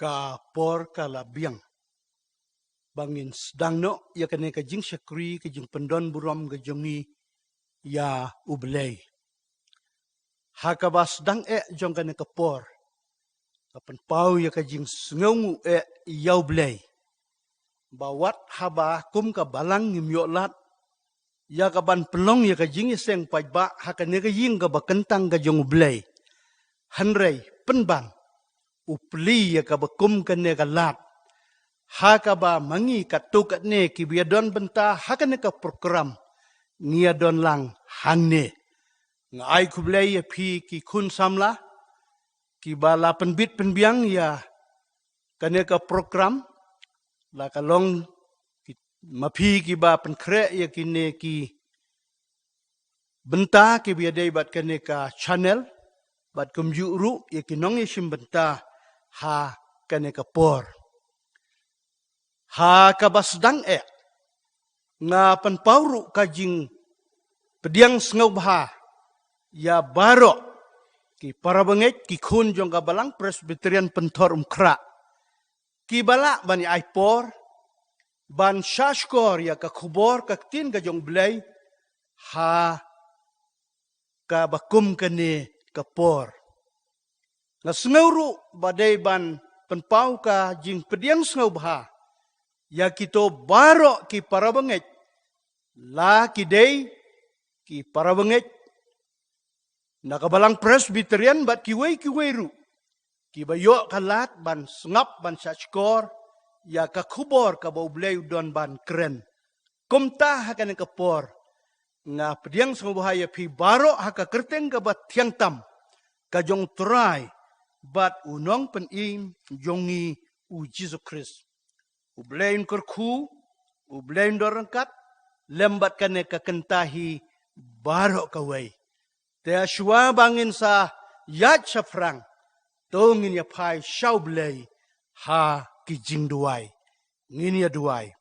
ka por ka labiang bangin sedang no ya kene ka jing syakri ka jing pendon buram ka jongi ya ublay haka sedang jong kene ka por kapan pau ya ka jing sngongu ya ublay bawat haba kum ka balang ngimyolat ya ka ban pelong ya ka jing seng pajba haka ne ka ying ka bakentang ka jong ublay hanrei penbang upli ya ka bakum kene ka lat haka ba mangi katuk ne ki biadon benta haka ne ka program ngia don lang hangne ngai kublai ya pi ki kun samla ki bala penbit penbiang ya kane ka program la kalong mapi ki ba penkre ya kine ki benta ki biadai bat kane ka channel bat kumjuru ya kinong ya benta ha kane ka por ha kabasdang nga panpauru kajing pediang sengau baha ya barok ki parabangit ki kun jong kabalang Presbyterian pentor umkra ki bala bani aipor ban shashkor ya ka kubor ka tin ka jong blay ha ka bakum kane ka por nga sengauru badai ban penpau ka jing pediang sengau baha ya kito barok ki parabangit la ki day ki parabangit nakabalang Presbyterian bat kiway ru ki bayo kalat ban sengap ban sachkor ya ka kubor ka baublay don ban keren kumta hakan ka por nga pediang sengubahaya pi barok haka kerteng ka bat tiang tam ka jong try bat unong penim jongi u Jesus Christ ublain kerku ublain dorangkat lembat kane ka kentahi barok kawai te ashwa bangin sa yat syafrang tongin ya pai shaublay ha kijing duai ngin ya duai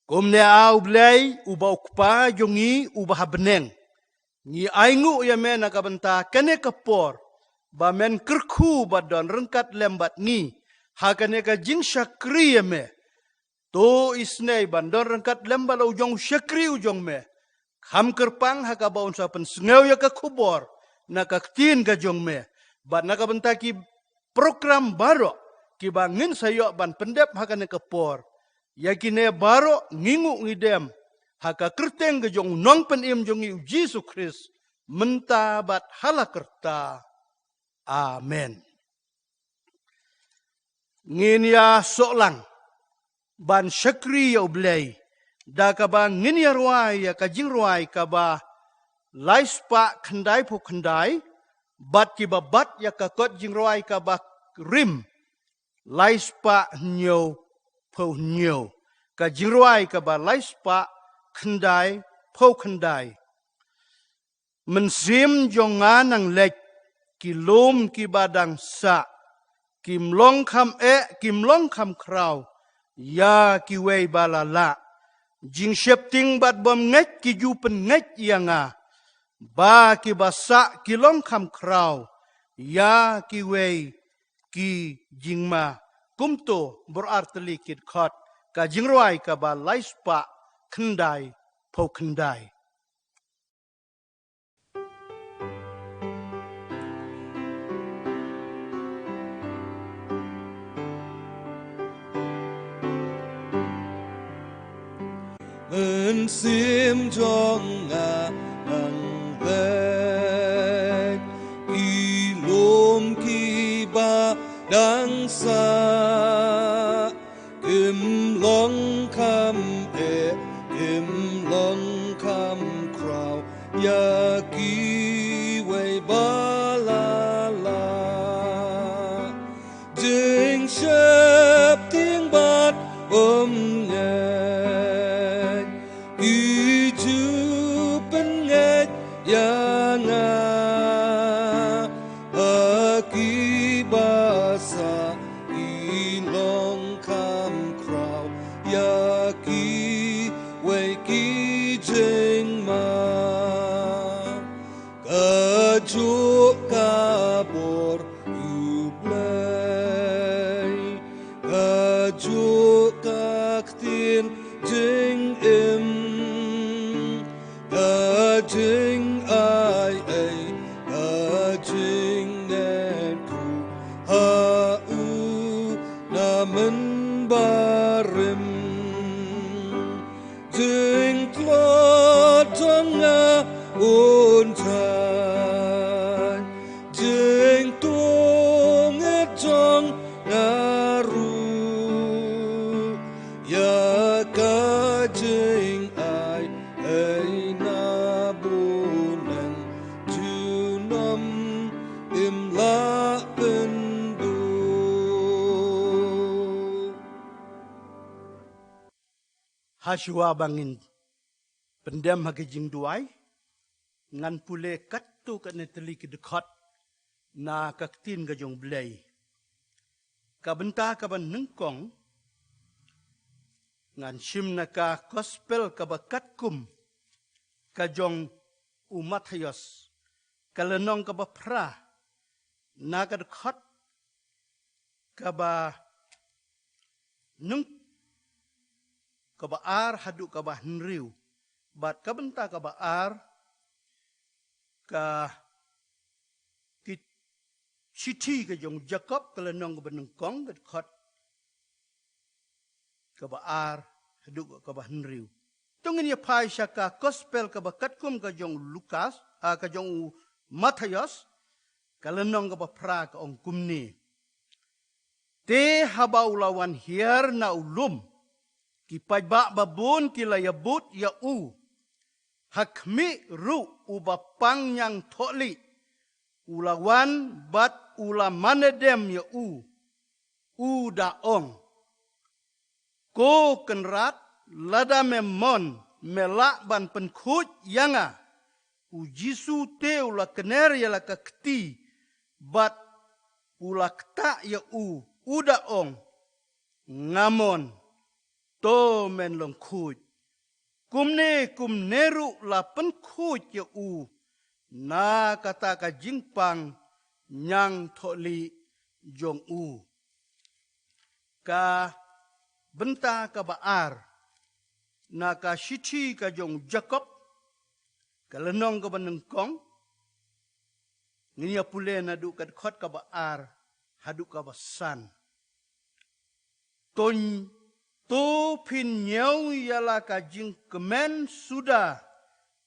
kumne au blay ubau kupa jongi ubah beneng ni aingu ya men akabenta kane kapor ba men kerku badon rengkat lembat ni ha kane ka jing syakri ya me to isnei bandon rengkat lembala ujong syakri ujong me kham kerpang haka baun sa pensengau ya ka kubor na ka tin ka jong me bat na ka bentaki program baro ki bangin sayo ban pendep haka ne ka por ya kine baro ngingu ngidem haka kerteng ka jong nong penim jongi Jesus Christ menta bat halakerta amen ngin ya solang ban syakri ya ublay da kaba ngin ya ruai ya kajing ruai kaba laispa kendai pu kendai bat ki babat ya kakot jing ruai kaba rim laispa nyo pu nyo kajing ruai kaba laispa kendai pu kendai mensim jongan ang lek ki lum ki badang sa kim long kam kim long kam kraw ya ki wei balala jing shepting bat bom nget ki jupen nget yanga ba ki basa ki long kam kraw ya ki wei ki jingma kumto berarti kit khot ka jingruai ka ba laispa kendai po kendai sim trong ngang vek ilum ki ba dang sa kim long kam kim long kam kraw ya ki wei ba la la jing shep tiếng bát nghe yang akibasa ilong kam kraw ya ki wei ki jing ma ka chu ka bor ublay jing ai ai jing nen ku ha u namen barim jing klot nga untai jing tung jong ngaru ya ka jing ai na bulan junam imla pendu Haswa bangin pendam hagijing duai ngan pule kattu ka neteli ki dekat na kaktin gajong belai kabenta ka ban nengkong ngan sim naka gospel ka bakatkum kajong umat hayos kalenong ka bapra na ka dekat ka ba neng ka baar hadu ka ba henriu bat kabenta ka baar ka kit siti ka jong Jacob kalenong ka benengkong ka dekat ka baar hadu ka ba henriu tungin ya pai syaka gospel ka bakatkum ka jong Lukas ka jong Matius kalenong ka bapra ka ong kumni te habaulawan hiar na ulum ki pajba babun ki layabut ya u hakmi ru ubapang yang toli ulawan bat ulamanedem ya u daong ko kenrat lada memon melak ban penkut yanga u jisu te ula kener ya la kakti bat ula kta ya u daong ngamon to men long kuj kumne kumneru la pen kuj ya u na kata ka jingpang nyang tholi jong u ka benta ka baar na ka shichi ka jong Jacob ka lenong ka banengkong ngiya pule na du ka khot ka baar hadu ka basan ton to pin nyau yala ka jing kemen sudah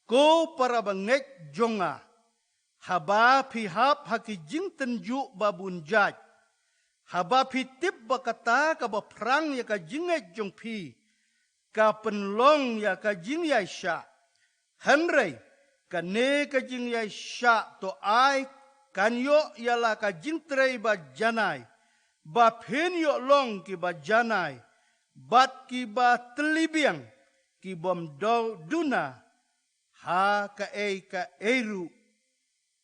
ko para banget jonga haba pihap haki jing tenju babun jaj haba pitip bakata ka baprang ya ka jinget jong pi ka penlong ya ka jing ya sya henrei ka ne ka jing ya sya to ai kan yo yala ka jing trei ba janai ba pin yo long ki ba janai bat ki ba telibiang ki bom duna ha ka eru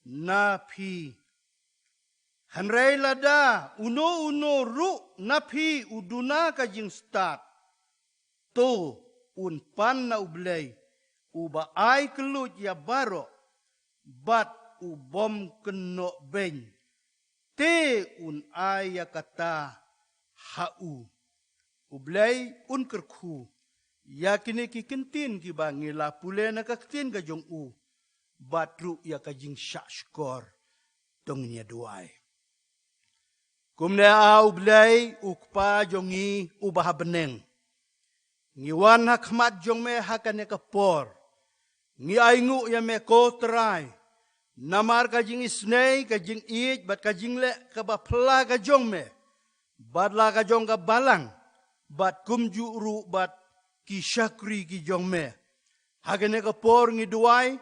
na pi hanrei lada uno ru na pi uduna ka jing start to un pan na ublei uba ai kelut ya baro bat ubom keno beng te un ai ya kata hau ublei un kerku yakini ki kentin ki bangi la pule na kaktin ka jong u batru ya ka jing syak skor tong nia duai kumne a ublei ukpa jongi ubah beneng ngiwan hakmat jong me hakane ka por ngi aingu ya me ko trai namar ka jing isnei ka jing iit bat ka jing le ka ba pla ka jong me badla ka jong ka balang bat kumju ru bat ki syakri ki jong me hagane ka por ngi duai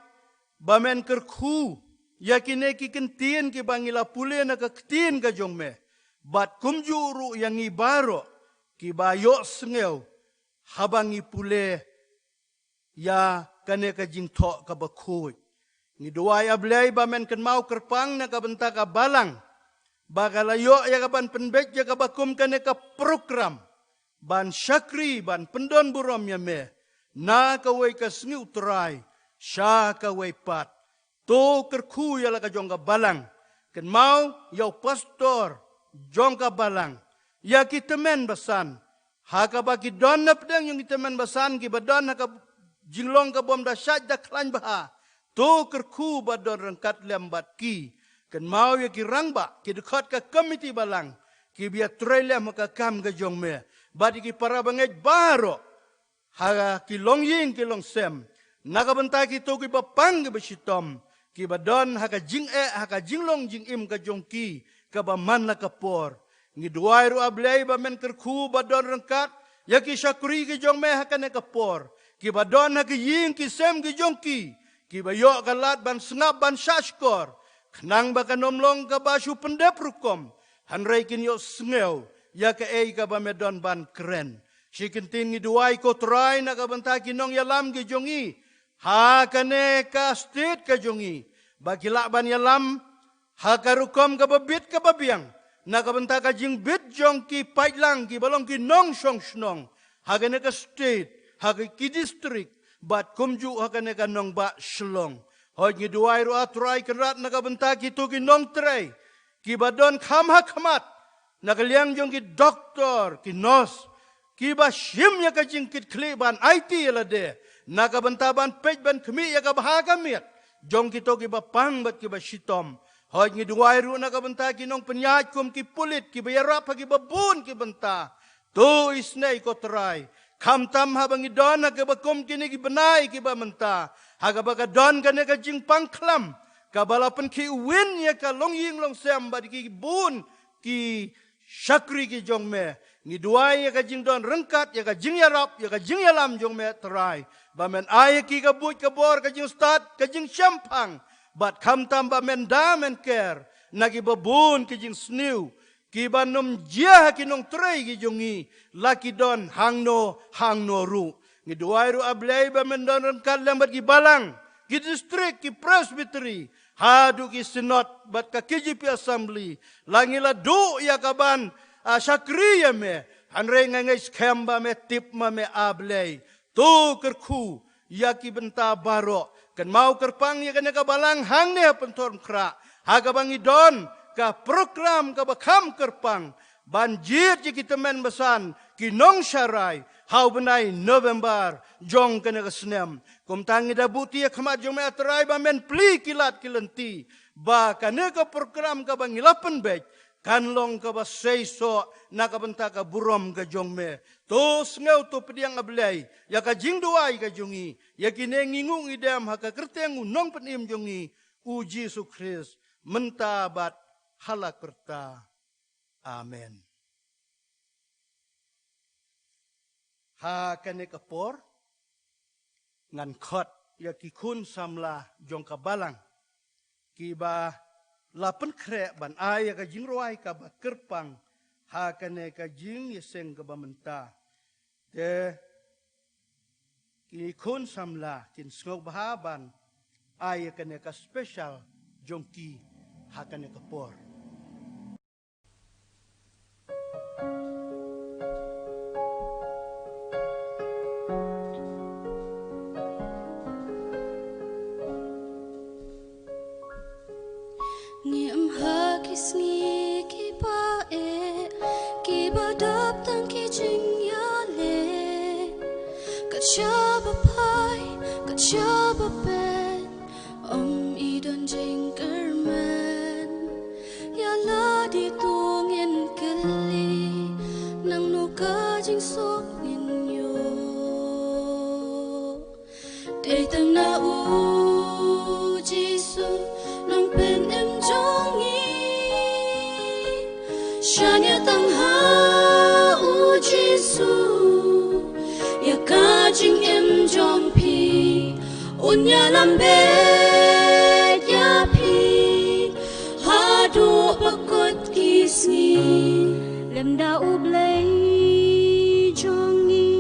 bamen kerku yakine ki kentin ki bangila pule na ka ktin ka jong me bat kumju ru yang i baro ki bayo sengeu habangi pule ya kane ka jing tho ka bakhuj ngi duai ablai bamen ken mau kerpang na ka benta ka balang bagalayo ya ka ban penbet ya ka bakum kane ka program ban syakri ban pendon burom ya me na ka wei ka sengiu trai sya ka wei pat to kerku ya la ka jong ka balang ken mau yau pastor jong ka balang ya ki temen basan ha ka ba ki don na pedang yang ki temen basan ki badon ha ka jinglong ka bom da syaj da klan baha to kerku badon rengkat lembat ki kan mau ya ki rangba ki dekat ka komiti balang ki biar trailer maka kam ke jong me badi ki para bangej baro ha ki long ying ki long sem naga benta ki to ki papang ke besitom ki badon ha ka jing ha ka jing long jing im ka jong ki ka ba man na kapor ngi duai ru ablei ba men kerku badon rengkat ya ki syakuri ki jong me ha ka ne kapor ki badon ha ki ying ki sem ki jong ki bayok kalat ban sengap ban syashkor. Kenang baka nomlong ka basu pendep rukom. Hanray kinyo sengeu. Ya ka ei ka ba medon ban keren. Si kentin ngiduay ko try na ka banta kinong yalam ki jongi. Ha kane ka state ka jongi. Bakila ban yalam. Ha ka rukom ka babit ka babiang. Na ka banta ka jing bit jong ki paitlang ki balong ki nong syong snong. Ha kane ka state. Ha ki district. Bat kumju hakane ka nong ba shlong. Hoy ni duai ru atrai kerat na kabenta kitu ki nong tray. Ki badon kham ha khamat. Na kaliang jong ki doktor, ki nurse. Ki ba shim ya ka jingkit kli ban IT la de. Na kabenta ban pej ban khmi ya ka bahaga miat. Jong kito ki ba pang bat ki ba shitom. Hoy ni duai ru na kabenta ki nong penyaj kum ki pulit ki bayarap ki babun ki benta. Tu isnay ko try. Kam tam habang idon na kabakom kini kibanay kibamanta. Hagabaga don ka na ka jing pangklam. Kabalapan ki uwin ya ka long ying long sem badi ki bun ki syakri ki jong me. Ngiduay ya ka jing don rengkat ya ka jing yarap ya ka jing yalam jong me terai. Bamen ay ki kabut kabor ka jing start ka jing syampang. Bat kam tam bamen damen care. Nagi babun ki jing snew. Kiba nom jia kinong tray ki jongi laki don hang no ru ngi duai ru ablay ba mendon rengkat lembat ki balang ki distrik ki presbytery hadu ki sinot bat ka KJP assembly langila du ya kaban syakriya me hanre ngai scam ba me tip ma me ablay tu kerku ya ki benta baro kan mau kerpang ya kan ka balang hang ne penton kra haga bangi don ka program ka bakam kerpang banjir ji kita men besan kinong syarai hau benai November jong kena kesnem kum tangi da buti ya khamat jong me atrai ba men pli kilat kilenti ba kana ka program ka bangilapen bej kan long ka ba seiso na ka benta ka burom ka jong me to ngeu to pediang ablay ya ka jing duai ka jongi ya kine ngingung idam ha ka kerteng nong penim jongi uji sukris mentabat halak kerta. Amen. Ha kane kapor ngan khot ya ki kun samla jong ka balang ki ba lapen kre ban ay ka jing roai ka ba kerpang ha kane ka jing yeseng ka ba menta de ki kun samla kin skog bahaban ay kane ka special jong ki ha kane kapor. Kisngi kiba dap tang ki jing ya le kachaba pai kachaba pen idon jing kerman ya la di tungin keli nang nuka jing sok ngin yo de tang na u jisu nang pen em jong Shanya tang ha u Jesu ya ka jing em jong pi unya lambe ya pi ha do bakot kisni lem da u blay jongi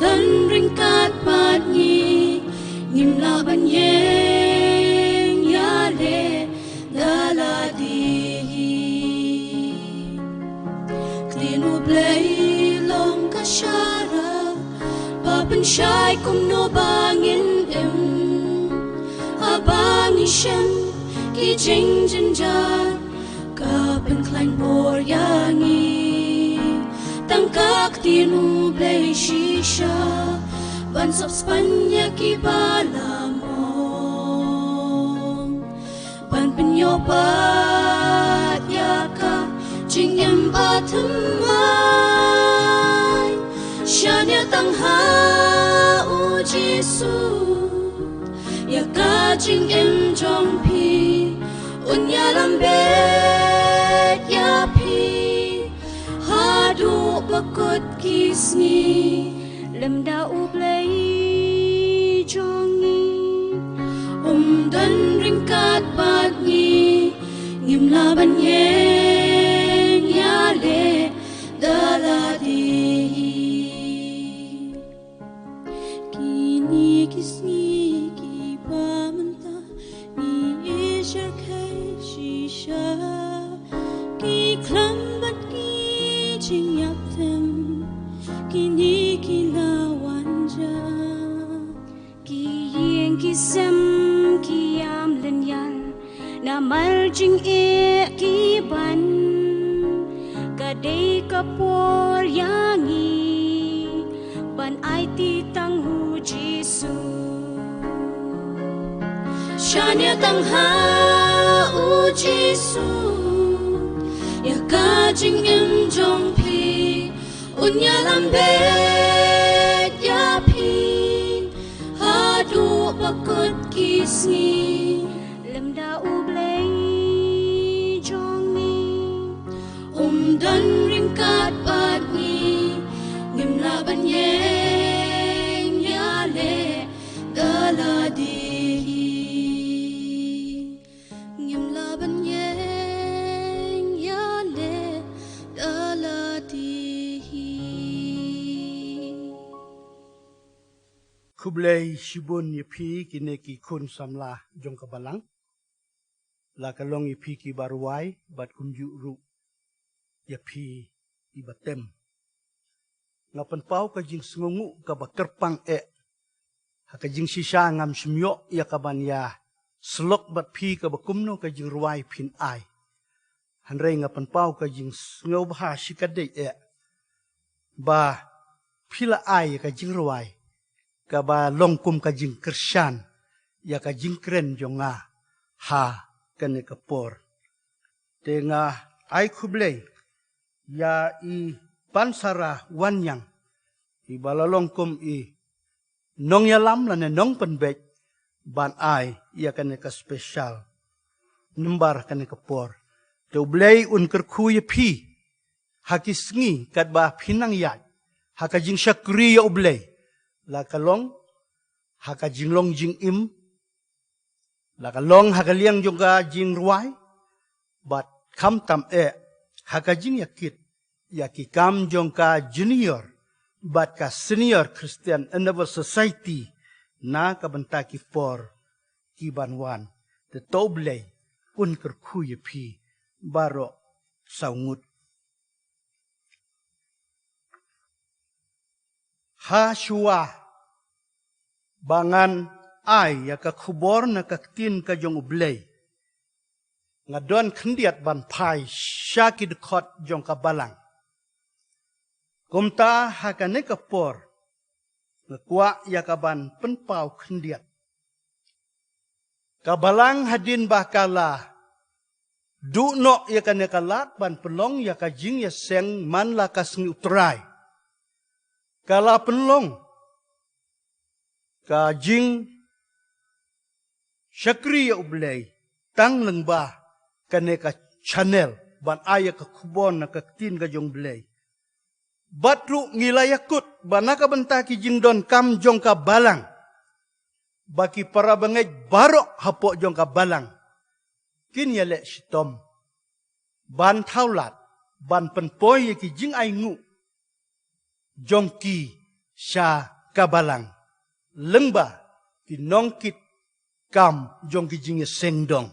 dan ringkat pat ni nim la ban yeng ya le daladi Play long kashara Papan shy kum no bangin em Abangi shem ki jing jinjan Kapan klein bor yangi Tangkak tinu play shisha Ban sop spanya ki balamo bat yaka jing em patamai shanya tang ha u Giêsu yaka jing em jong pi unya lam bet ya pi hadu bakut kisni lem da u play jongi dan ringkat pagi ngim laban yeng ya le daladi kini kisni ki pamanta ni isha kai shisha ki klambat ki jing yap them kini ki lawanja ki yeng ki sem kiam len yan na mal jing e ki ban ka dei ka por yangi ban ai ti tang hu Giêsu shanya tang ha u Giêsu ya ka jing em jong pi unya lam bet ya pi hadu bakut kisni lem da u blay jongi dan ringkat pagi ngim laban yeng ya le daladi ngim laban yeng ya le daladi Kublai shibun yipi kine ki kun samla jong kabalang. La kalong yipi ki baruai bat kunju ru yipi ibatem. Ngapan pau ka jing sengungu ka bakerpang haka jing sisa ngam semyo ya kaban ya slok bat pi ka bakumno ka jing ruai pin ai. Hanrei ngapan pau ka jing ngau bah sikadei ba pila ai ka jing ruai. Ka ba longkum ka jing kersyan ya ka jing kren jonga ha kane kapor tenga ai kublei ya i pansara wanyang i balalongkum i nong yalam lane nong penbek ban ai ya kane ka special nembar kane kapor te blei un kerku ye pi hakisngi kat ba pinang yat haka jing syakri ya blei la kalong haka jinglong jing im la kalong haka liang juga jing ruai bat kam tam haka jing yakit yaki kam jongka junior bat ka senior Christian Endeavor Society na kabanta ki por ki banwan te toblei un kerku ye pi baro saungut ha shua bangan ai ya ka khubor na kaktin ka jong ublei ngadon khendiat ban pai shakid khot jong ka balang kumta hakane ka por ngakwa ya ka ban penpau khendiat ka balang hadin bakala du no ya kane kalat ban pelong ya ka jing ya seng man la kasngi utrai kala penlong ka jing syakri ya ublei tang lengba kane ka channel ban aya ka kubon na ka tin ka jong blei batru ngilayakut banaka bentaki jing don kam jong ka balang baki para bangej barok hapok jong ka balang kin yale sitom ban thaulat ban penpoy ki jing ai ngu jongki sha kabalang lengba ki nongkit kam jongki jinge sengdong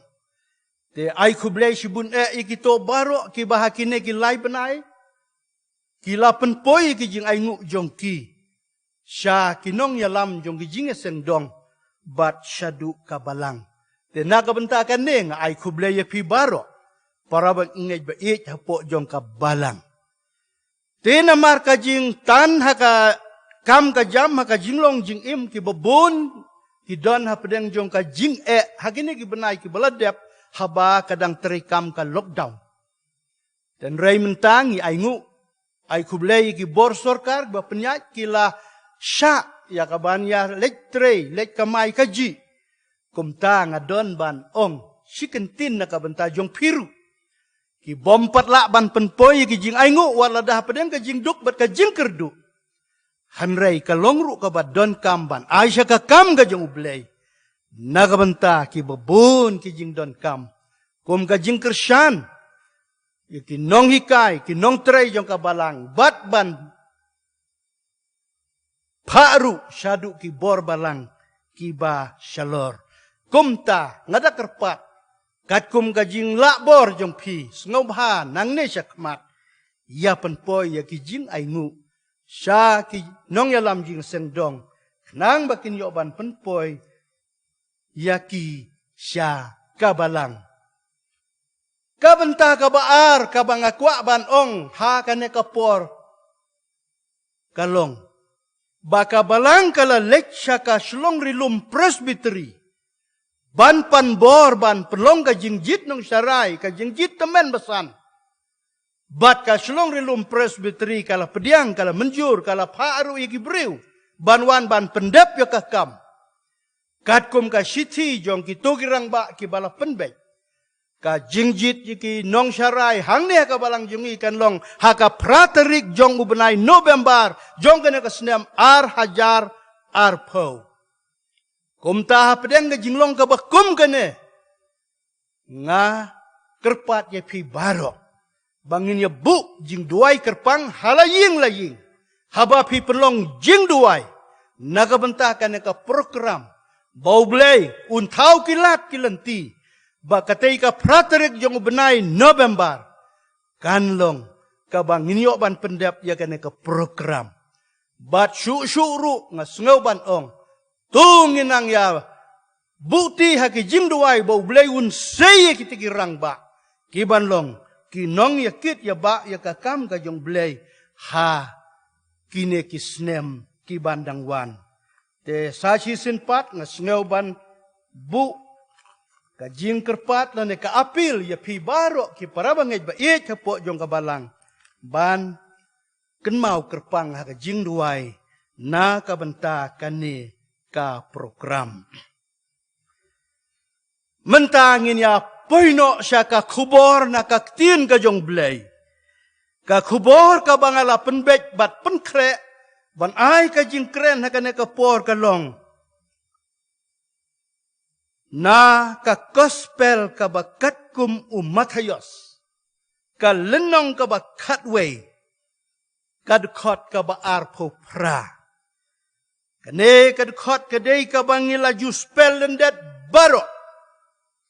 te ai kublei shibun ikito baro ki bahakine ki lai benai ki lapen poi ki jing ai ngu jongki sha kinong yalam jongki jinge sengdong bat shadu kabalang te naga bentakan ne nga ai kublei pi baro para bang ingej ba ich hapo jong kabalang Tena mar ka jing tan haka kam ka jam haka jinglong jing im ki babon ki don ha pedeng jong ka jing hakini ki benai ki baladep haba kadang terikam ka lockdown. Dan ray mentangi ay ngu, ay kublay ki borsor kar, ba penyat kila sya, ya kaban ya lek tray, lek kamay kaji. Kumta nga don ban ong, sikentin na kabanta jong piru. Ki bompat la ban penpoy ki jing ay ngu, wala dah padang ka jing duk, bat ka jing kerdu. Hanray ka longru ka ba don kamban, ay siya ka kam ka jong ublay. Nakabanta ki babun ki jing don kam. Kum ka jing kersyan. Ki nong hikay, ki nong tray jong kabalang. Bat ban paru syadu ki bor balang. Ki ba syalor. Kumta ngada kerpat. Kat kum ka jing lakbor jong pi. Sengobha nang ne syakmat. Ya penpoy ya ki jing ay ngu. Sya ki nong yalam jing sengdong. Nang bakin yoban penpoy. Yaki sya kabalang. Kabenta kabaar kabangakwa banong ha kane kapor kalong. Baka balang kala leksya ka shlong rilum presbytery. Ban panbor ban pelong ka jingjit nung syarai ka jingjit temen besan. Bat ka shlong rilum presbytery kala pediang kala menjur kala paaru iki briu. Banwan ban pendep ya kakam. Kat kum ka siti jong ki togirang ba ki bala penbek. Ka jingjit ki nong syarai hang ne ka balang jungi kan long ha ka praterik jong ubenai November jong kena ka senam ar hajar ar po. Kum ta pedang ka jinglong ka bakum kene. Nga kerpat ye pi barok. Bangin ye bu jing duai kerpang halaying laying. Haba pi pelong jing duai. Nakabentah kene ka program. Bau belai, untau kilat kilenti. Bakatay ka praterik jong benai November. Kanlong, kabang ninyok ban pendap ya kene ka program. Bat syuk-syuk nga sengaw ban ong. Tungin ang ya, bukti haki jing duay bau belai unsay kitikirang ba. Kibanlong, kinong yakit ya ba ya kakam ka jong belai. Ha, kine kisnem kibandang wan. Te sashi sinpat nga sengaw ban bu ka jing kerpat na ne ka apil ya pi baro ki parabangay ba it ka po jong kabalang ban kenmau kerpang ha ka jing duay na kabenta kani ka program. Mentangin ya poino siya ka kubor na kaktin ka jong blay. Ka kubor ka bangala penbek bat penkre ban ay ka jing kren ha kane ka por ka long. Na ka gospel ka bakat kum Matayos. Ka lenong ka bakat way. Ka dukot ka ba arpo pra. Kane ka dukot ka day ka bangila juspel lendet baro.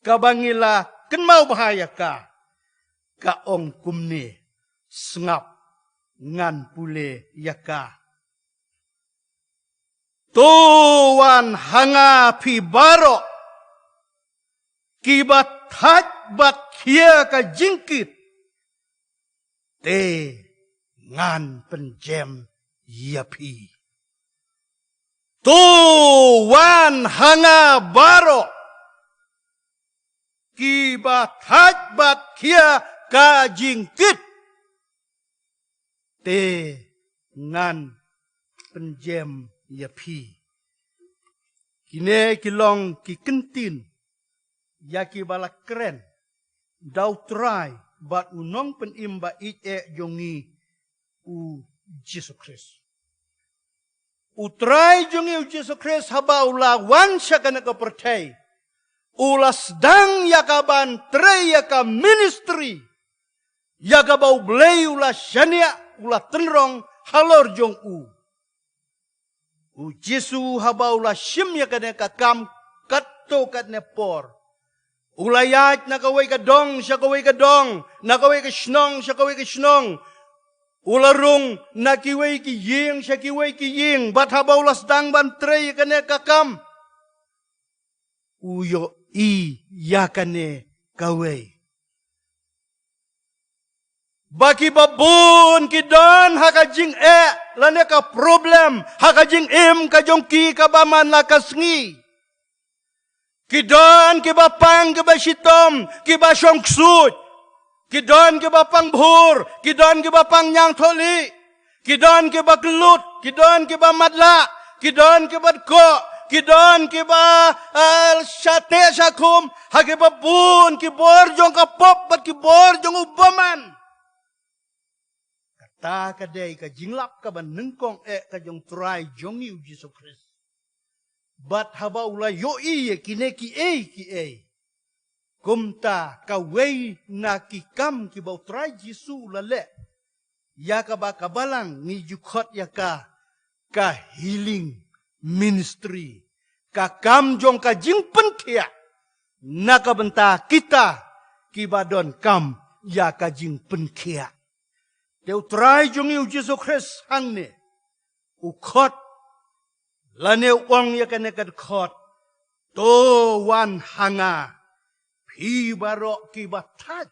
Ka bangila kenmau bahaya ka. Ka ong kumni sengap ngan pule yaka. Tuan hanga pi baro. Kibat haj bat kia ka jingkit. Te ngan penjem yapi. Tuan hanga baro. Kibat haj bat kia ka jingkit. Te ngan penjem yapi. Kine kilong ki kentin. Yaki balak keren. Dau try. Bat unong penimba ite jongi u Jesus Christ. Utray jongi u Jesus Christ haba ula wan siya ka nakapertay. Ula sedang yakaban tray yaka ministry. Yaka bau belay ula syania ula tenrong halor jong u. U Jesu haba ula syim yaka nakakam kato kat nepor. Ulayat nakaway ka dong, siya kaway ka dong. Nakaway ka shnong, siya kaway ka shnong. Ularong nakiway ki ying, siya kiway ki ying. Bat haba ulas dang bantray kane kakam. Uyo i yakane kaway. Baki babun ki don hakajing lane ka problem. Hakajing im kajong ki kabaman lakasngi. Kidon ki bapang ki basitom, ki basong ksut. Kidon ki bapang bhur, kidon ki bapang nyang tholi. Kidon ki baklut, kidon ki bamadla, kidon ki badko, kidon ki ba syate syakum, haki babun ki borjong kapop, bat ki borjong ubaman. Kata kadai ka jinglap ka ban nengkong ka jong try jong yu Jesus Christ. Bat haba ula yo iye kine ki e. Kumta ka wei na ki kam ki bau try Jesus lale. Ya ka ba kabalang ni jukot ya ka healing ministry. Ka kam jong ka jing pentia. Na ka benta kita ki badon kam ya ka jing pentia. Teu try jong yu Jesus Christ hang ne. Ukot lane wang ya kene kad khot. To wan hanga. Pi barok ki batat.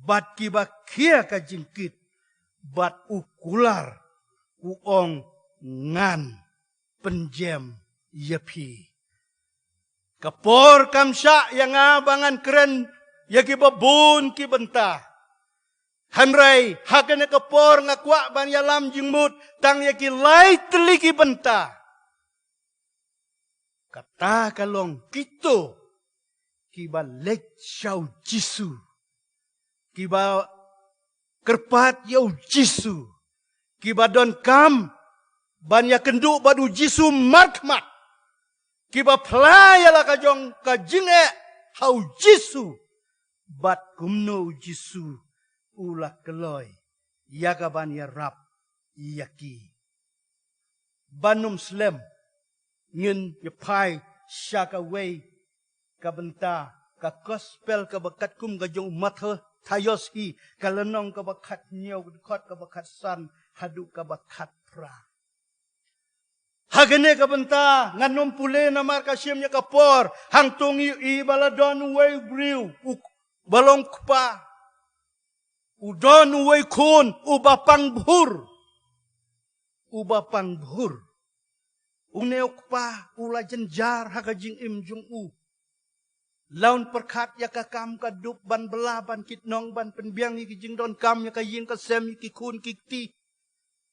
Bat ki bakia ka jingkit. Bat ukular uong ngan penjem yapi. Kapor kamsya yang abangan keren yaki babun ki benta. Hanrai hakane kapor ngakwa ban yalam jingmut tang yaki lai teliki benta. Kata kalong kito kiba lek syau jisu. Kiba kerpat yau jisu. Kiba don kam ban ya kenduk badu jisu markmat. Kiba playa la kajong kajinge hau jisu. Bat kumno jisu ulak keloy. Yaga ban ya rap yaki. Banum slem. Ngin ya pai syaka wei kabenta ka gospel ka bakat kum kajong umat he. Tayos hi kalenong ka bakat nyaw kot ka bakat san hadu ka bakat pra. Hagene ka benta nganom pule na marka siemnya kapor hang tungi i baladon way briu balong kpa udon way kun ubapang bhur uneok pa ula jenjar hagajing im jung u. Laun perkat ya ka kam ka dup ban belah ban kitnong ban penbiang iki jing don kam ya ka yin ka sem iki kun kikti.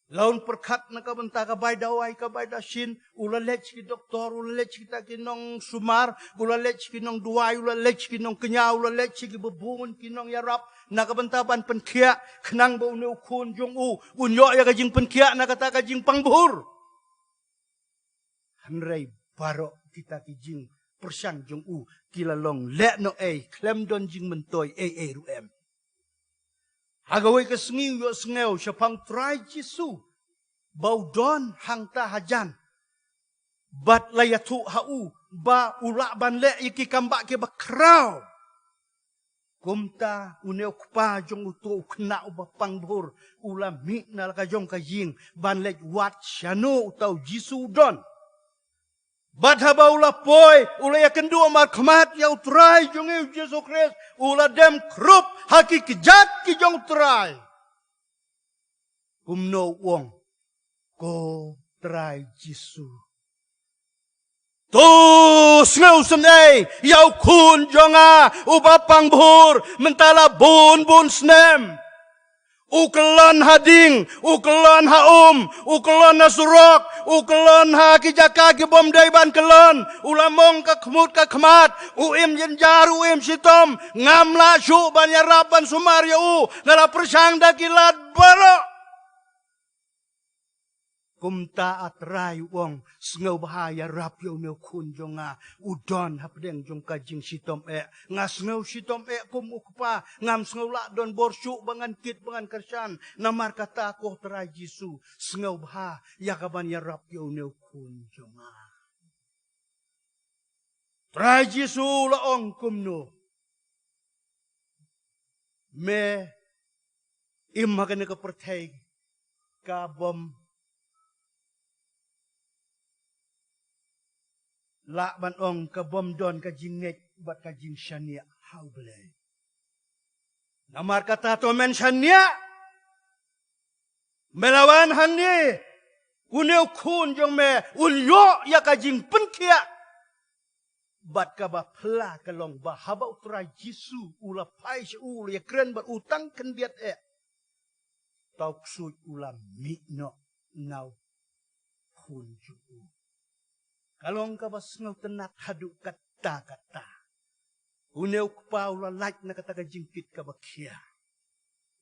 Laun perkat na ka benta ka bay dawai ka bay dasin ula lech ki doktor ula lech kita kinong sumar ula lech kinong duai ula lech kinong kenya ula lech ki bebungun kinong yarap na ka benta ban penkia kenang ba uneu kun jong u unyo ya ka jing penkia na kata ka jing pangbhur. Hanrei barok kita ki jing persang jong u kilalong le no klem don jing mentoy ruem. Hagawai ke sengiu yo sengeu syapang try jisu. Bau don hang ta hajan. Bat layatu hau ba ulak ban le iki kambak ke bakrau. Kumta uneu kpa jong utu kena ubapang bhur ula mi na ka jong ka jing ban le wat syano tau jisu don. Badhaba ula poi, ula ya kendu amar khamat ya utrai jong eu Jesus Christ, ula dem krup haki kejat ki jong utrai. Umno wong, ko trai Jisu. Tu ngeu senai, yau kun jonga, ubapang bhur, mentala bun snem. Ukelon hading, ukelon haum, ukelon nasurok, ukelon ha kijaka ki bom daiban kelon, ulamong ka kemut ka kemat, uim jenjar uim sitom, ngamla syuk ban yarab ban sumarya u, nala persang dakilat barok. Kumta atrai wong sengau bahaya rap yo meu kun jonga udon hapdeng jong kajing sitom ngas ngau sitom kum ukpa ngam sengau lak don borsuk bangan kit bangan kersan namar kata ko trai Jisu sengau bah ya kaban ya rap yo meu kun jonga trai Jisu la ong kumno me imagane ka pertai ka bom lak ban ong ka bom don ka jingek bat ka jing syania hau belai. Namar kata to men syania melawan hanni uneu kun jong me unyo ya ka jing penkia bat ka ba pla ka long ba haba utra Jisu ula pai ula ya kren ba utang kendiat tau ksut ula mi no nau punju. Kalong ka ba sngaw tenat hadu kata. Uneu kpa ula lait na kata ka jingkit ka ba kia.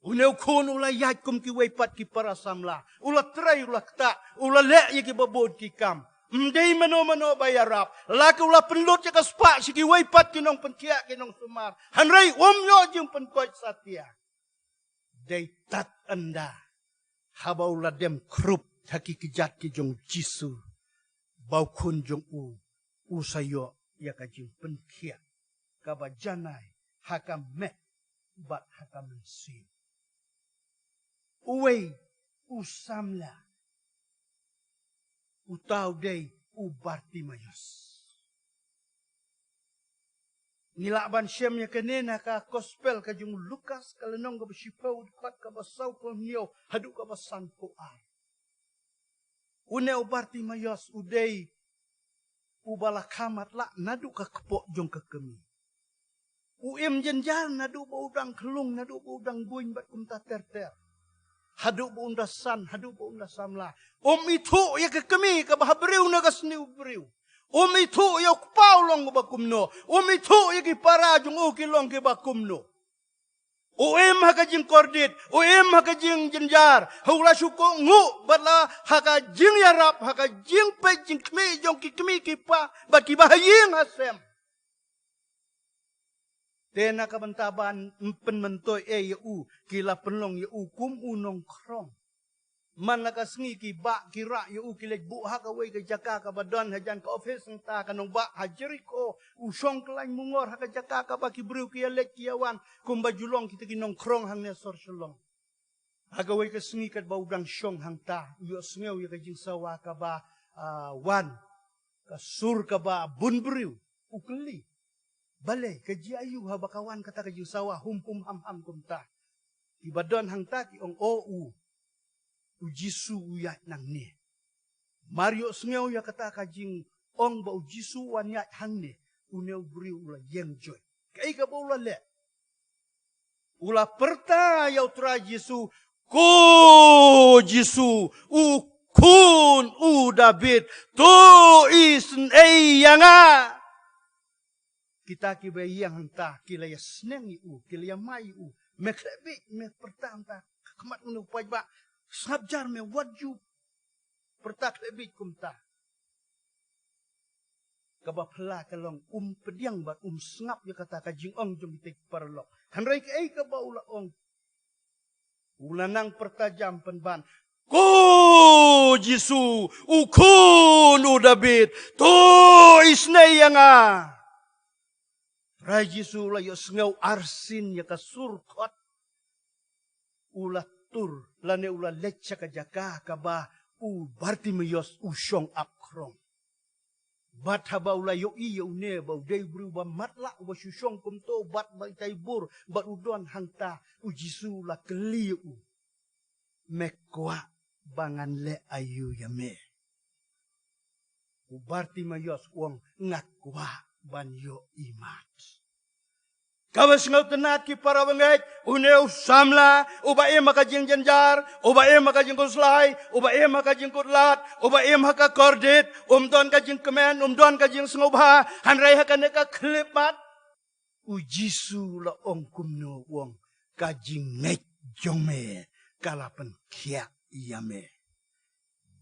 Uneu kun ula yat kum ki weipat ki para samla. Ula tray ula kta. Ula le ye ki babod ki kam. Mdei mano bayarap. Laki ula penlut ya ka spa. Si ki weipat ki nong penkia ki nong sumar. Hanray umyo jing penkoit satya. Day tat anda. Haba ula dem krup. Haki kijat ki jong Jisu. Bau kun jong sayo ya ka jing penkia. Kaba janai haka mek. Bat haka mensim. Uway, usamla, utaw day, Bartimayos. Nilaban siyam niya kanina ka gospel ka yung Lucas, kalanong ka ba sipaw, pat ka ba saw ko niyo, hadu ka ba sanpuan. Unew Bartimayos, uday, ubalakamat la, nadu ka kapo yung kakami. Uim jenjar, nadu ba udang kelung, nadu ba udang buin, bat kumta ter-ter. Hadu ba unda san, hadu ba unda samla. Itu ya kami ka bahabriw na kasniw briw. Itu ya kupawlong ba kumno. Itu ya kipara jung ukilong ki ba kumno. Haka jing kordit, haka jing jenjar. Hula syuko ngu batla haka jing yarap, haka jing pe jing kmi jong ki kmi kipa bat ki bahaying hasem. Tena kabentaban penmentoy yau kila penlong yau kum unong krong. Man nakasngi ki ba kira yau kilej bu haka way ka jaka ka badon hajan ka office ta kanong ba hajeriko usong kelay mungor haka jaka ka ba kibriw ki alek kiyawan kumba julong kita kinong krong hang ne sorsolong. Haka way ka sngi kat ba udang syong hang ta yo sngew ya ka jing sawa ka ba wan ka sur ka ba bunbriw ukli. Balay, kaji ayu habakawan kata kaji sawa humpum ham kumta. Ibadon hang ta ki ong ujisu uyat nang ni. Mario sngew ya kata kajing ong ba ujisu wanyat hang ni. Uneu beri ula yeng joy. Kai ka ba ula le. Ula perta ya utra Jisu. Ko Jisu kun David. To isen yanga. Kita kibayang hanta kilaya seneng kilaya mai meklebik me pertanta kemat unu pajba sabjar me waju pertak lebik kumta kabapla kalong pediang bat sengap ya kata kajing ong jom itik parlok hanrai ke ka baula ong ulanang pertajam penban ko Jisu ukun David to isnay nga Rai Jisu la yo sengaw arsin ya ka surkot. Ula tur lane ula lecha ka jaka ka ba Bartimayos usyong akrong. Bat haba ula yo iya une ba uday bru ba matla ba syusyong kumto bat ba taibur bat udon hangta Jisu la keliu. Mekwa bangan le ayu yame. Bartimayos uang ngakwa banyo imat. Kawas ngaw tenat ki para bangay, uneu samla, ubae makajing jenjar, ubae makajing kuslay, ubae makajing kutlat, ubae maka kordit, umdon kajing kemen, umdon kajing sengubha, hanray haka neka klipat. Ujisu la ong kumno wong kajing ngek jome kalapan kia iyame.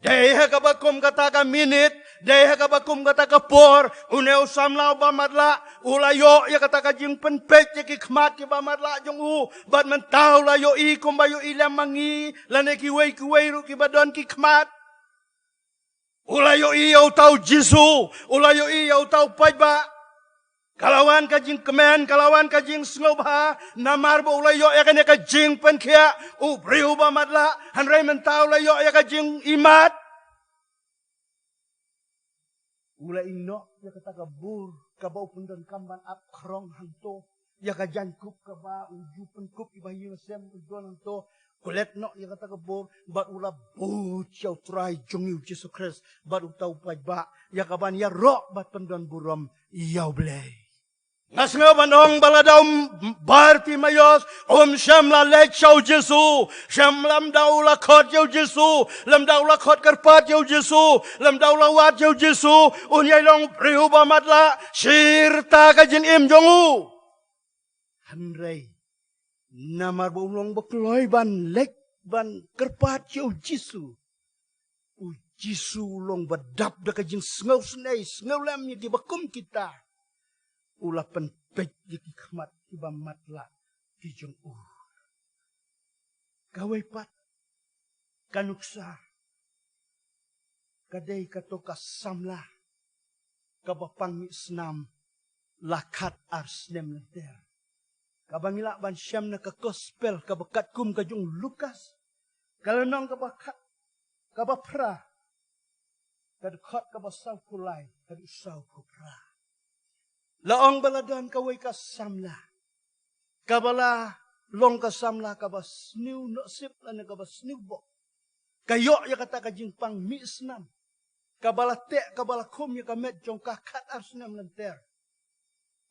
Deha kabakum kata ka minit, deha kabakum kata ka por, uneu samla ba madla, ulayo ya kata ka jing penpet ya ki khmat ki ba madla jong bat mentau la yo i kum ba yo ilam mangi, lane ki wei ru ki badon ki khmat. Ulayo i yo tau Jisu, ulayo i yo tau pajba. Kalawan ka jing kemen, kalawan ka jing sngobha, namar bo ulayo ya ka jing penkia, briu ba madla, hanray mentau layo ya ka jing imat. Ula ino ya kata kabur, kabau pundan kamban ap krong hanto, ya ka jankup kaba uju penkup ibayu sem ujuan hanto, Kulit no ya kata kebor, bat ula bocau try jongiu Jesus Christ, bat utau pajba, ya kaban ya rock bat pendon buram, yau blay. Ngas nga banong baladaw Bartimayos, siyam la lek siyaw Jesu, siyam lam daw la kot yaw Jesu, lam daw la kot karpat yaw Jesu, lam daw la wat yaw Jesu, unyay long priu ba matla, sirta ka jin im jongu. Hanray, namar bumlong bakloy ban lek ban karpat yaw Jesu. U Jesu long badap da ka jin sngaw snay, sngaw lam ya di bakum kita. Ulah penpej di kikmat iba matla di jong Gawai pat kanuksa kadai katoka samla kabapang isnam lakat arsnem lenter. Kabangila ban syam na ka gospel kabakat kum kajong Lukas. Kalanong kabakat kabapra kadukot kabasaw kulay kadusaw kupra. Laong baladan kaway kasamla. Kabala long kasamla kabas new no sip na kabas new bo. Kayo ya kata kajing pang misnam. Kabala te kabala kum ya kamet jong kakat arsnam lenter.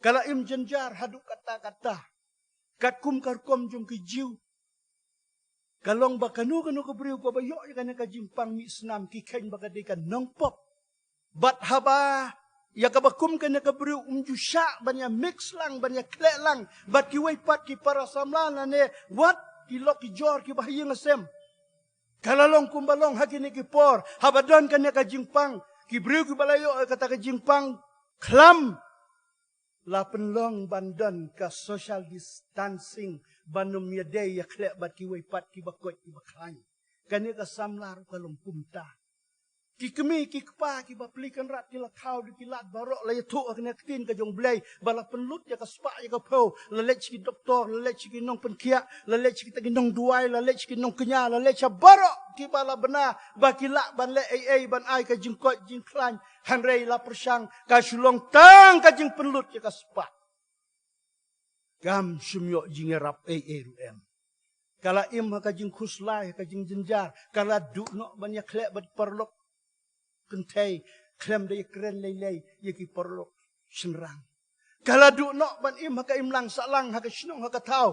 Kala im jenjar haduk kata-kata. Kat kum karkom jong kijiu. Kalong bakanu kanu kabriu kabayo ya kana kajing pang misnam kikain bakadikan nongpop. Bat haba ya kabakum kena kabriu umjusya banyak mix lang banyak klek lang bat kiwai pat ki para samlan ne wat ki lok ki jor ki bahaya ngasem kalalong kumbalong hakini ki por habadon kena ka jingpang ki briu ki balayo kata ka jingpang klam la penlong bandan ka social distancing banum ya day ya klek bat kiwai pat ki bakot ki baklan kena ka samlar kalong kumta Kikemi, kikpa, kibapelikan rat, kilakau, dikilat, barok, laya tuk, kena ketin, kajong belai, bala penlut, ya kaspak, ya kapau, lalek ciki doktor, lalek ciki nong penkiak, lalek ciki tagi nong duai, lalek ciki nong kenya, lalek ciki barok, kibala benar, bakilak, ban le ai, ban ai, kajing kot, jing klan, hanrei la persang, kasulong tang, kajing penlut, ya kaspak. Gam sumyok jing erap ruem. Kala im, kajing kuslai, kajing jenjar, kala duk nok banyak klek, bat perlok, kentai klem day keren lay yaki perlu senrang kala du no ban im haka im lang salang haka sinong haka tau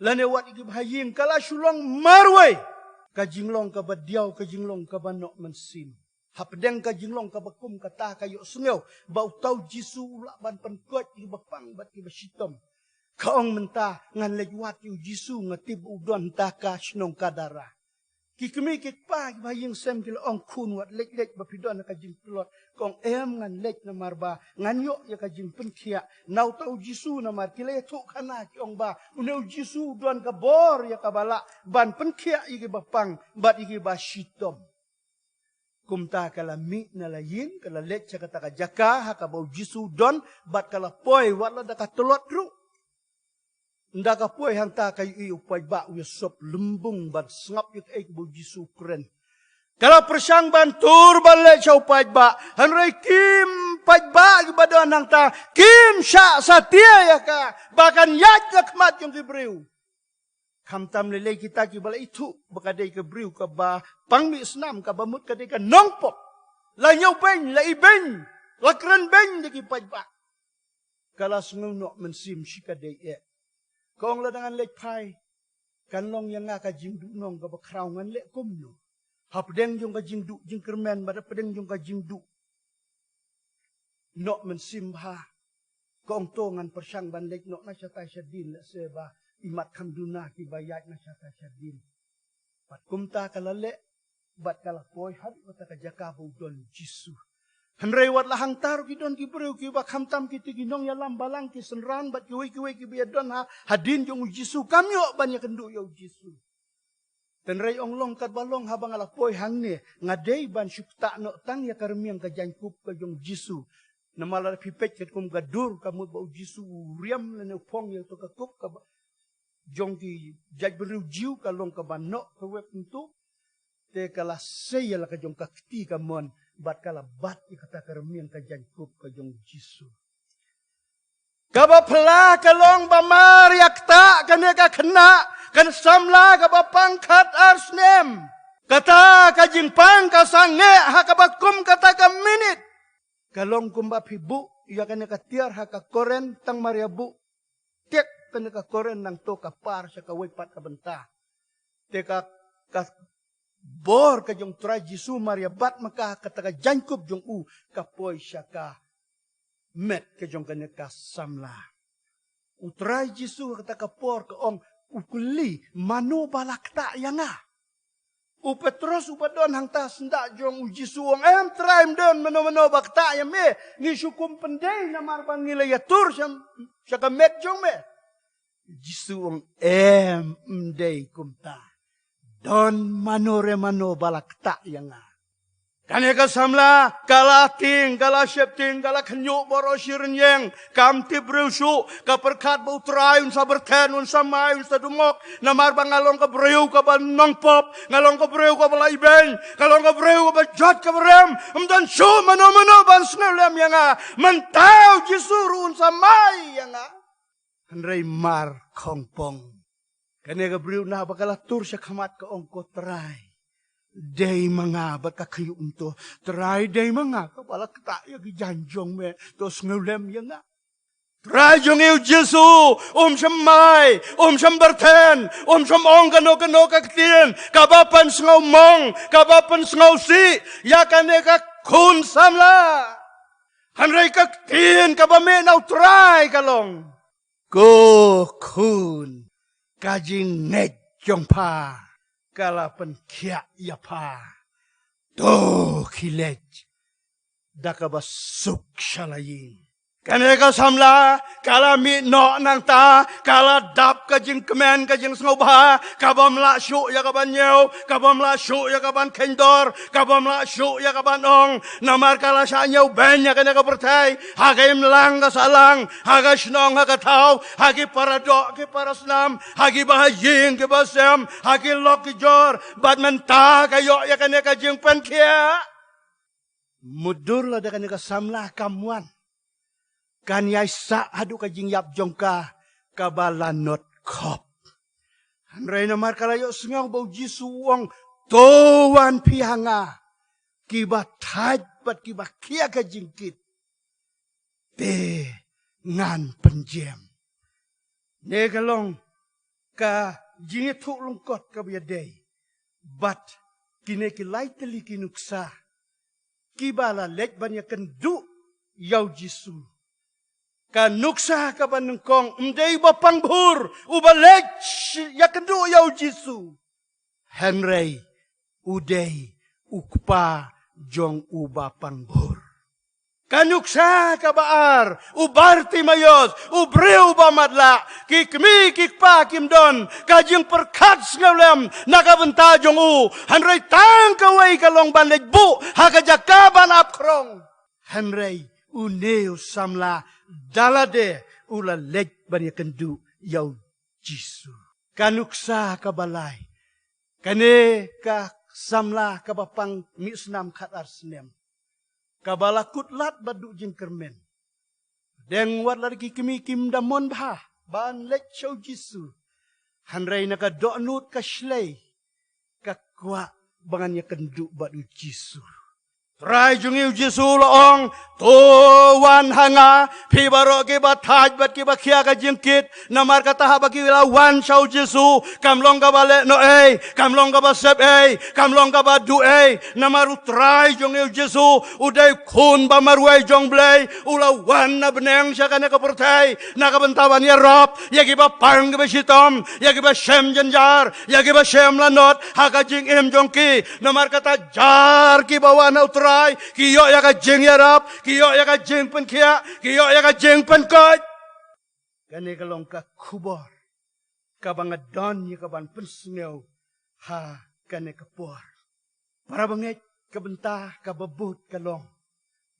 lane wat iki bahaying kala sulong marway ka jinglong ka badiaw ka jinglong ka banok mensim hapdeng ka jinglong ka bakum kata kayo sungeu bau tau jisu ula ban penkot ki bapang bat ki basitom kaong menta ngan lejwat yu jisu ngatib udon ta ka sinong kadara Kikemi kikpa bayang sem kilo ong kun wat lek bapidon na kajing pelot kong ngan lek na marba ngan yo ya kajing penkia nau tau jisu na mar kile tu kana kiong ba uneu jisu duan ka bor ya kabala ban penkia iki bapang bat iki basitom kumta kala mi na layin kala lek kata ka jaka ha ka bau jisu don bat kala poi wat la da ka telot ru Ndaka puai hanta kayu iu puai ba uya sop lembung ban sengap yuk ek bu jisu keren. Kalau persang ban tur ban le chau puai ba hanrei kim puai ba ibadan hang ta kim sya satia ya ka bahkan yat lakmat yung kibriu. Kamtam lele kita ki bala itu bakadai kibriu ka ba pangmi senam ka bamut kadai ka nongpop. La nyau beng la ibeng la keren beng di ki puai ba. Kalau sengunok mensim sikadai e. Kong la dengan lek pai kan long yang ngaka jingdu nong ka bakraw ngan lek kumno hapdeng jong ka jingdu jing kermen bada pedeng jong ka jingdu nok mensimha kong to ngan persang ban lek nok na chata syadin la seba imat kamduna ki bayat na chata syadin pat kumta kala lek bat kala poi had wata ka jakabu don jisu Henrei wat lahang taru ki don ki breu ki bak hamtam ki tigi nong ya lambalang ki senran bat ki ki biadon ha hadin jong Jisu kamyo banyak kendu yo Jisu. Tenrei ong long kat balong habang ala poi hang ne ngadei ban syukta no tang ya karmiang ka jangkup ka jong Jisu. Namala pipet ket kum gadur kamu bau Jisu riam le pong ya to ka kup ka jong ki jaj breu jiu ka long ka banok ka wep tu te kala sey la ka jong ka kti ka mon bat kala bat ikata karmiang ka jangkup ka jong Jisu. Kaba pela kalong bamar yakta kane ka kena kan samla ka pangkat arsnem. Kata ka jingpang ka sange ha ka bakum kata ka minit. Kalong kumba pibu ya kan ka tiar ha ka koren tang mariabu. Tek kan ka koren nang to ka par sa ka wepat ka benta. Teka ka bor ka jong try Jisu Maria bat maka kata ka Jacob jong kapoy siya ka met ka jong kanya ka samla. Utray Jisu kata ka por ka ong ukuli mano balakta yang U Petros upadon hang tas nda jong Jisu ong try don mano bakta yang me ni syukum pendai na marbang nilayatur siya ka met jong me. Jisu ong mday kumta. Don manore balakta yang Kanya ka samla, kala ting, kala syepting, kala kenyuk boro sirin yang, kam tibrusuk, ka perkat bau terayon sa berten, un sa mayon sa dumok, namar bang ngalong ka breu ka ba nongpop, ngalong ka breu ka ba laibeng, ngalong ka breu ka ba jot ka berem, amdan su mano ban snelem yang mentau jisuru un sa may yang Henry mar kongpong. Kanya ka breu na bakala tur siya kamat ka ongko teray. Day mga ba't kakayong to. Try day mga kapala kataya gijanjong me. Tos ngulem yan nga. Try yung iyo Jesu. Siyam may. Siyam berten. Siyam ong kano kaktin. Kabapan sngaw mong. Kabapan sngaw si. Yakan e kakun samla. Hanray kaktin. Kabaminaw try kalong. Go kun. Kajing ngejong pa. Kalapan kya yapa. Do kilej. Dakabasuk syalayin. Kaneka samla. Kalami no nang ta. Kala dap kajing kemen kajing sngobha. Kabam la syuk ya kaban nyew. Kabam la syuk ya kaban kendor. Kabam la syuk ya kaban ong. Namar kala sya nyew benya kaneka pertai. Hagay mlang kasalang. Hagay snong hagatau. Hagi paradok ki parasnam. Hagi bahaying ki basem. Hagi lok ki jor. Bat menta kayo ya kaneka jing penkia. Mudur la da kaneka samla kamuan. Kan yai sa adu ka jing yap jongka kabalanot kop. Hanray namar kalayo sengaw bau Jisu wong towan pihanga. Kiba taj bat kiba kia ka jingkit. Te ngan penjem. Ne kalong ka jingit tuk lungkot ka biadai. Bat kine kilai teli kinuksa. Kiba la lek banya kendu yau Jisu. Kanuksa ka panengkong mday ba pangbur ubalek ya kedu yaw Jisu. Henry uday ukpa jong uba pangbur. Kanuksa ka baar ubarti mayos ubreu ba madla kikmi kikpa kimdon kajing perkat ngawlem nakabenta jong Henry tang kaway kalong banleg bu hakajakaban apkrong. Henry uneu samla dalade ula lej bani kendu yaw Jisu. Kanuksa kabalay. Kane ka samla kabapang misnam katar senem. Kabalakut lat badu jing kermen. Deng wat lagi kimi kim damon bah. Ban lej yaw Jisu. Hanray nakadonut ka shlay. Kakwa bangannya kendu badu Jisu. Try jungiw Jisu loong tuwan hanga pibaro kiba taj bat kiba kia ka jingkit namar kata bagi lawan syau Jisu kamlong ka bale no kamlong ka ba sep kamlong ka ba du namaru try jungiw Jisu uday kun ba marway jong blay ulawan na beneng siya ka nakaportay nakabantawan ya rop ya kiba pang kiba sitom ya kiba shem janjar ya kiba shem lanot haka jing im jongki namar kata jar kiba wana utray kiyo ya ka jing yarap kiyo ya ka jing penkia kiyo ya ka jing penkot kani kalong ka kubor kabangadon ya kaban pensngew ha kani kapor para banget kabenta kababut kalong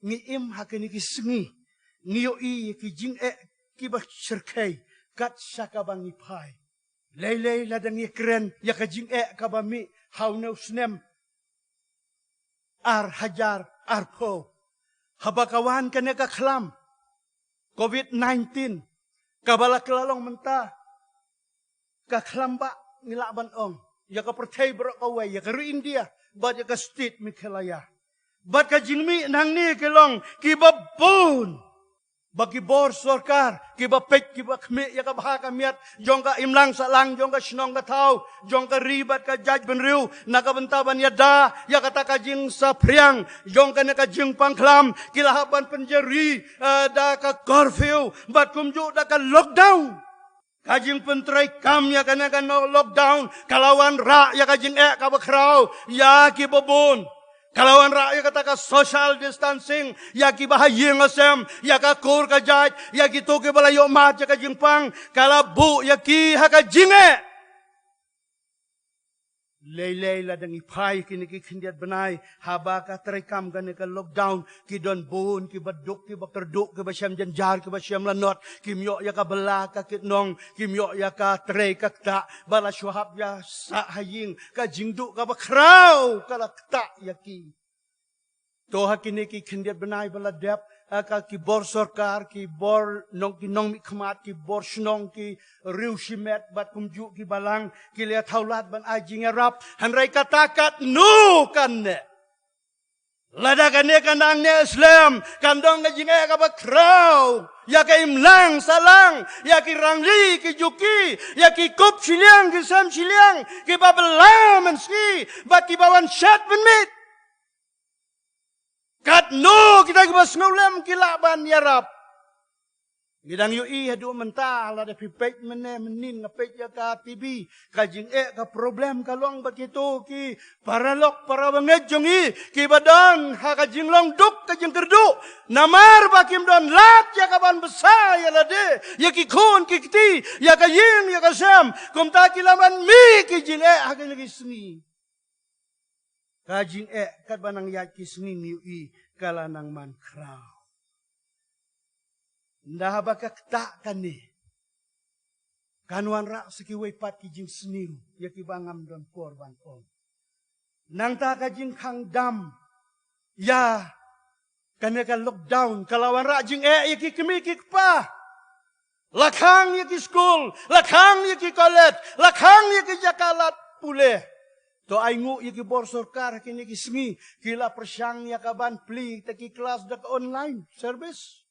ngiim ha kani kisengi ngiyo i ki jing kiba serkay kat sakabang ipay lay ladang ikren ya ka jing kabami haunaw snem ar hajar arpo habakawan kanya kaklam COVID-19 kabala kelalong menta ka klamba ngilaban ong. Ya ka pertay bro kaway, ya ka ri India, but ya ka state Mikhalaya. But ka jingmi nang ni kelong kibabun. Bagi bor sorkar, kiba pek, kiba kmi, ya ka baha ka miat, jong ka imlang sa lang, jong ka sinong ka tau, jong ka ribat ka judge benriu, nakabentaban ya da, ya kata ka jing sa priang, jong ka na ka jing pangklam, kilahaban penjeri, da ka curfew, bat kumju da ka lockdown. Kajing pentrai kam ya kana ka no lockdown, kalawan ra ya kajing ka bakraw, ya kibabon. Kalawan rakyat kata ka social distancing, ya ki bahayeng asem, ya ka kur ka jaj, ya ki to ke balayo mat ya ka jingpang, kala bu ya ki ha ka jinge. Lay la dang ipay kini ki kindiat benai, haba ka terekam ka ka lockdown, ki don bun, ki baduk, ki bakerduk, ki basyam janjar, ki basyam lanot, ki myo ya ka bela ka kitnong, ki myo ya ka terei ka kta, bala syuhab ya sa haying, ka jingduk ka bakraw, kala kta ya ki. Toha kini ki kindiat benai bala dep, ka ki bor sorkar, ki bor nong ki nong mikmat, ki bor snong ki riu shimet bat kumju ki balang, ki liat haulat ban ajing arap, hanrai katakat nu kan ne. Lada kan ne kanang ne Islam, kandong ka jinga ka bakraw, ya ka imlang salang, ya ki rangli ki juki, ya ki kup siliang, ki sam siliang, ki babelam ski, bat ki bawan syat benmit. Kat no kita kibas ngulem kilaban yarap. Gidang yui hadu mentah la da pipek mene menin ngapek ya ka TV kajing ka problem kalong begitu ki paralok para banget jongi ki badan ha kajing long duk kajing kerdu namar bakim don lat ya kaban besar ya lade ya ki kun ki kti ya ka yin ya ka sam kum ta kilaban mi ki jing ha ka lagi sengi. Kajing kat banang yaki senging yui kalanang man kraw. Ndah baka tak kan ni. Kanuan rak sekiwai pat kijing senging yaki bangam don korban om. Nang ta kajing kang dam ya kaneka lockdown kalawan rak jing yaki kemi kikpa. Lakang yaki school, lakang yaki college, lakang yaki jakalat puleh. To ay ngu yaki bor sorkar kini kismi kila persyang yakaban pli taki kelas dak online service.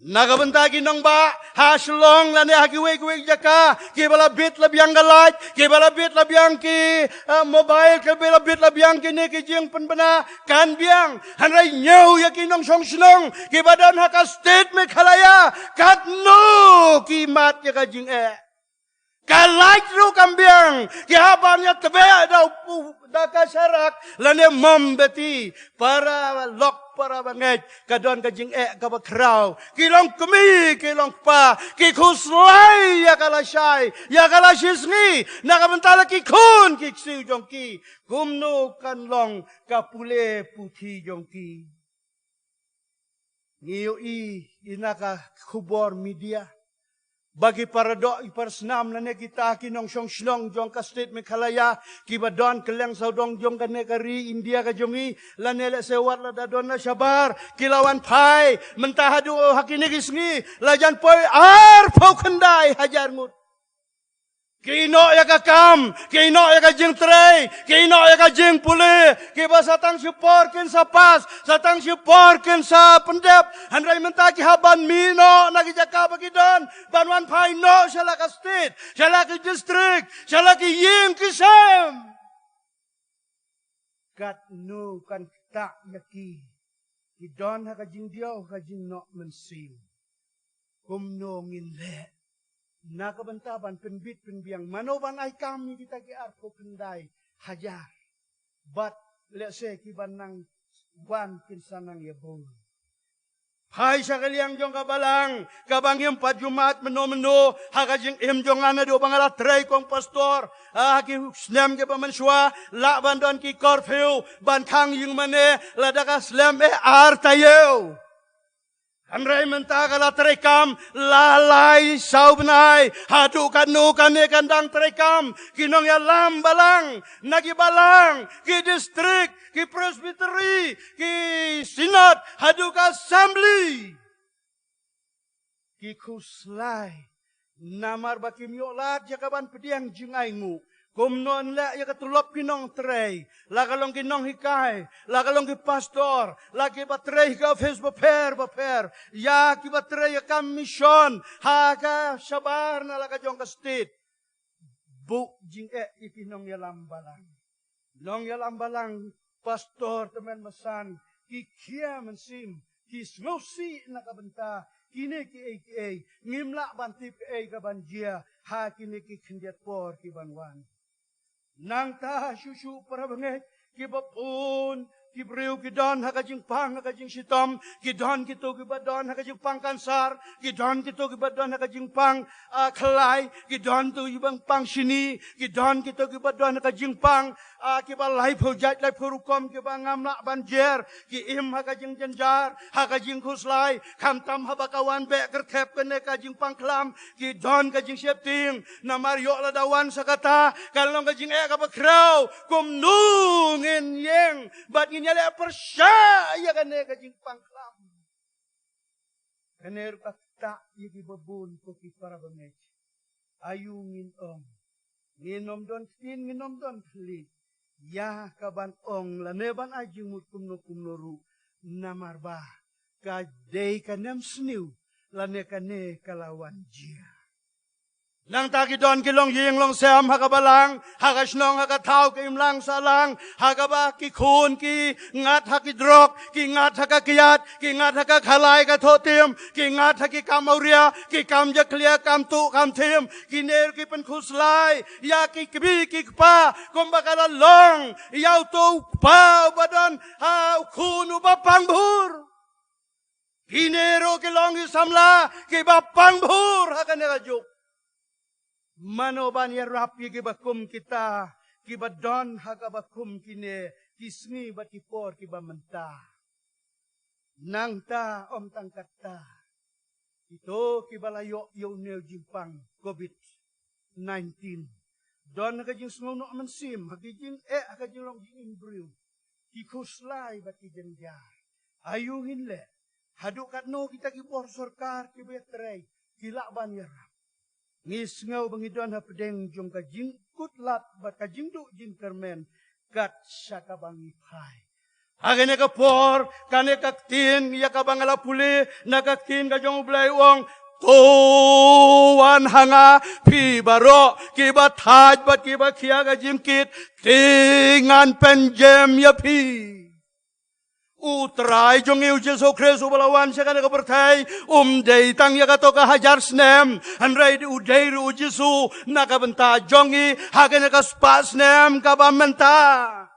Nagabentagi nang ba haslong lani hakiwe jaka ki bala bit labiang galaj ki bala bit labiang ki mobile ki bala bit labiang ki ne ki jing penbena kan biang hanrai nyau yaki nong song snong ki badan haka state Mikhalaya kat no ki mat yaka jing Kalaj ru kambiang, kihabannya tebe daw daka sarak, lane membeti para lok para banget, kadon kajing kabakraw, kilong kemi, kilong pa, kikuslay ya kalasay, ya kalasisngi, nakabentala kikun, kiksiw jongki, kumno kanlong kapule puti jongki. Ngiyo inaka kubor media. Bagi para dok iparsnam lane kita kinong syong jong ka state Mikhalaya kiba don keleng saudong jong ka nekari India ka jongi lane le sewat la dadon na syabar kilawan pai mentahadu hakini gisngi lajan poi ar pau kendai hajar ngut kino ya ka kam kino ya ka jing trei kino ya ka jing pule kiba satang support kin sa pas satang support kin sa pendep handai mentah ki haban mino nagi jaka bagi don banwan pai no shala ka state shala ki district shala ki ying ki sam kat no kan tak yaki ki don ha ka jing diau ka jing no mensim kum no ngin le nakabentaban penbit penbiang manoban ay kami kita ki arko kendai hajar but let's say kibanang wan kinsanang yabong hai sakaliang jong kabalang kabang yung Jumat meno hakajing jong ana do bangala tray kong pastor haki slam ke pamanswa la bandon ki curfew ban khang yung mane ladaka slam artayo Andrai mentakala terekam lalai saubnai hadukan nukan kandang terekam kinong ya lambalang nagi balang ki distrik ki presbytery ki sinat haduka assembly ki kuslai Namar baki miolat jakaban pediang jingaingu. Kumnon la ya katulop kinong trey, la kalong kinong hikay, la kalong ki pastor, la ki batrey ka Facebook baper, ya ki batrey ka mission, ha ka sabar na la ka jong ka state. Bu jing ikinong yalambalang. Nong yalambalang pastor teman masan, ki kia mensim, ki snosi nakabenta, kini ki ngimla bantip ka banjia, ha kini ki kendiat por ki banwan. Nang ta susu para bangay kibapun kibriu kidon hakajing pang hakajing sitom kidon kito kibadon hakajing pang kansar kidon kito kibadon hakajing pang kelai kidon tu ibang pang sini kidon kito kibadon hakajing pang kibalai project lai purukom kibang ngamla banjer ki im hakajing janjar hakajing kuslai kamtam habakawan be kertep kene kajing pang klam kidon kajing septing namario ladawan sakata kalong kajing kabakraw kumnungin yeng bat nyala percaya kane kajing pangklam kane rukat yigi babun ko ki para bangej ayungin ong nginom don tin nginom don kli ya kaban ong laneban ajing mut kumno ru namarba ka dei kanem sniu lane kane kalawan jia Nang takidon kilong ying long sem hakabalang hakasnong hakataw ki imlang salang hakaba ki kun ki ngat hakidrok ki ngat hakakiyat ki ngat hakakhalai ka thotim ki ngat haki kamauria ki kamja klia kamtu kamtim ki ner ki pen khuslai ya ki kbi ki pa kombakala long yaw to pa badan ha khunu bapangbur ki nero ki long isamla ki bapangbur hakane kajuk Manoban ya rapi kibakum kita, kibadon hagabakum kine, kisni batipor kibamenta. Nang ta om tangkata, ito kibalayo yaw jimpang COVID-19. Don hakajing sunguno amansim, hakajing hakajing long jing imbrew. Kikuslay bati janjar. Ayuhin le, hadukat no kita kipor sorkar kibetrey, kilakban ya rap. Ngis ngau bangidon ha pedeng jong ka jing kutlat bat ka jing du jing kermen kat syaka bangi pai. Hagene ka por kane ka tin ya ka bangala puli na ka tin ka jong blai wong tuan hanga pi baro ki bat haj bat ki ba khia ka jing kit tingan penjem ya pi. Utrai jong iu Jesu Kristus balawan siya ka nakapertay day tang ya kato ka hajar snem hanray di uday ru Jesu nakabenta jongi haga nakaspa snem kabamenta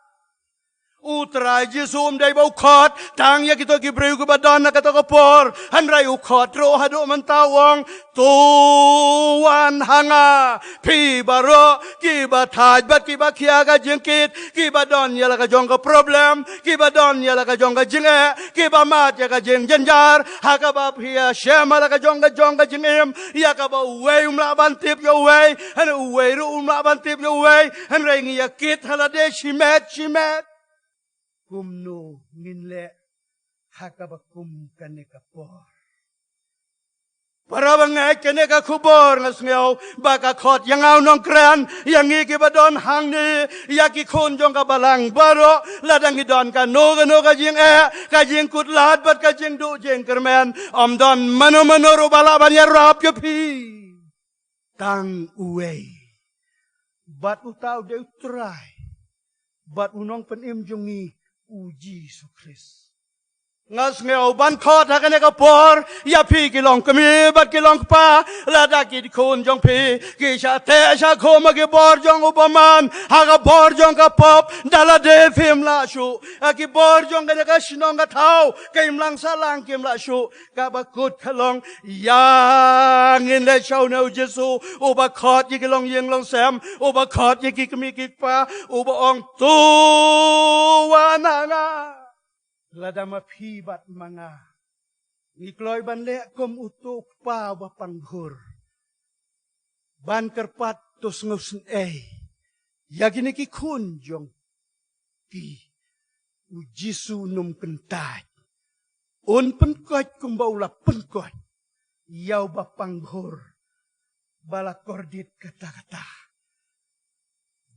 Utrai Jesu day ba ukot tang ya kito kibreu kubadon nakato kapor hanray ukot ro hado mentawang tuan hanga pi baro kiba taj bat kiba kiaga jengkit kiba don ya la ka jong ka problem kiba don ya la ka jong ka jinge kiba mat ya ka jeng jenjar haka ba pia shema la ka jong ka jingem ya ka ba we umla bantip yo we han we ru umla bantip yo we han rengi ya kit halade shimet kumno nginle haka ba kum kane kapor Para bangay kene ka kubor ngas ngaw baka khot yang aw nong kran yang iki badon hang ni yaki khon jong ka balang baro ladang idon ka no ka jing ka jing kut lat bat ka jing du jing kermen om don mano ro bala ban ya rap yo pi tang uwe bat utaw de utrai bat unong penim jongi uji su Kris Ngas ngeo ban khot hakane ka por ya pi ki long kami bat ki long pa la da ki khon jong pi ki sha te sha kho ma ki bor jong upaman ha ka bor jong ka pop dala de phim la shu a ki bor jong ka shnong ka thau kim lang sa lang kim la shu ka ba kut khalong ya ngin le chau no Jesu u ba khot ki long yeng long sam u ba khot ki kami ki pa u ba ong tu wa na nga Ladama pibat mga Nikloy banle kom utuk pa wapanghur Ban kerpat tos ngusen Yagini ki kunjong Ki ujisu num kentaj Un penkoj kumbaula penkoj Yaw bapanghur bala kordit kata-kata.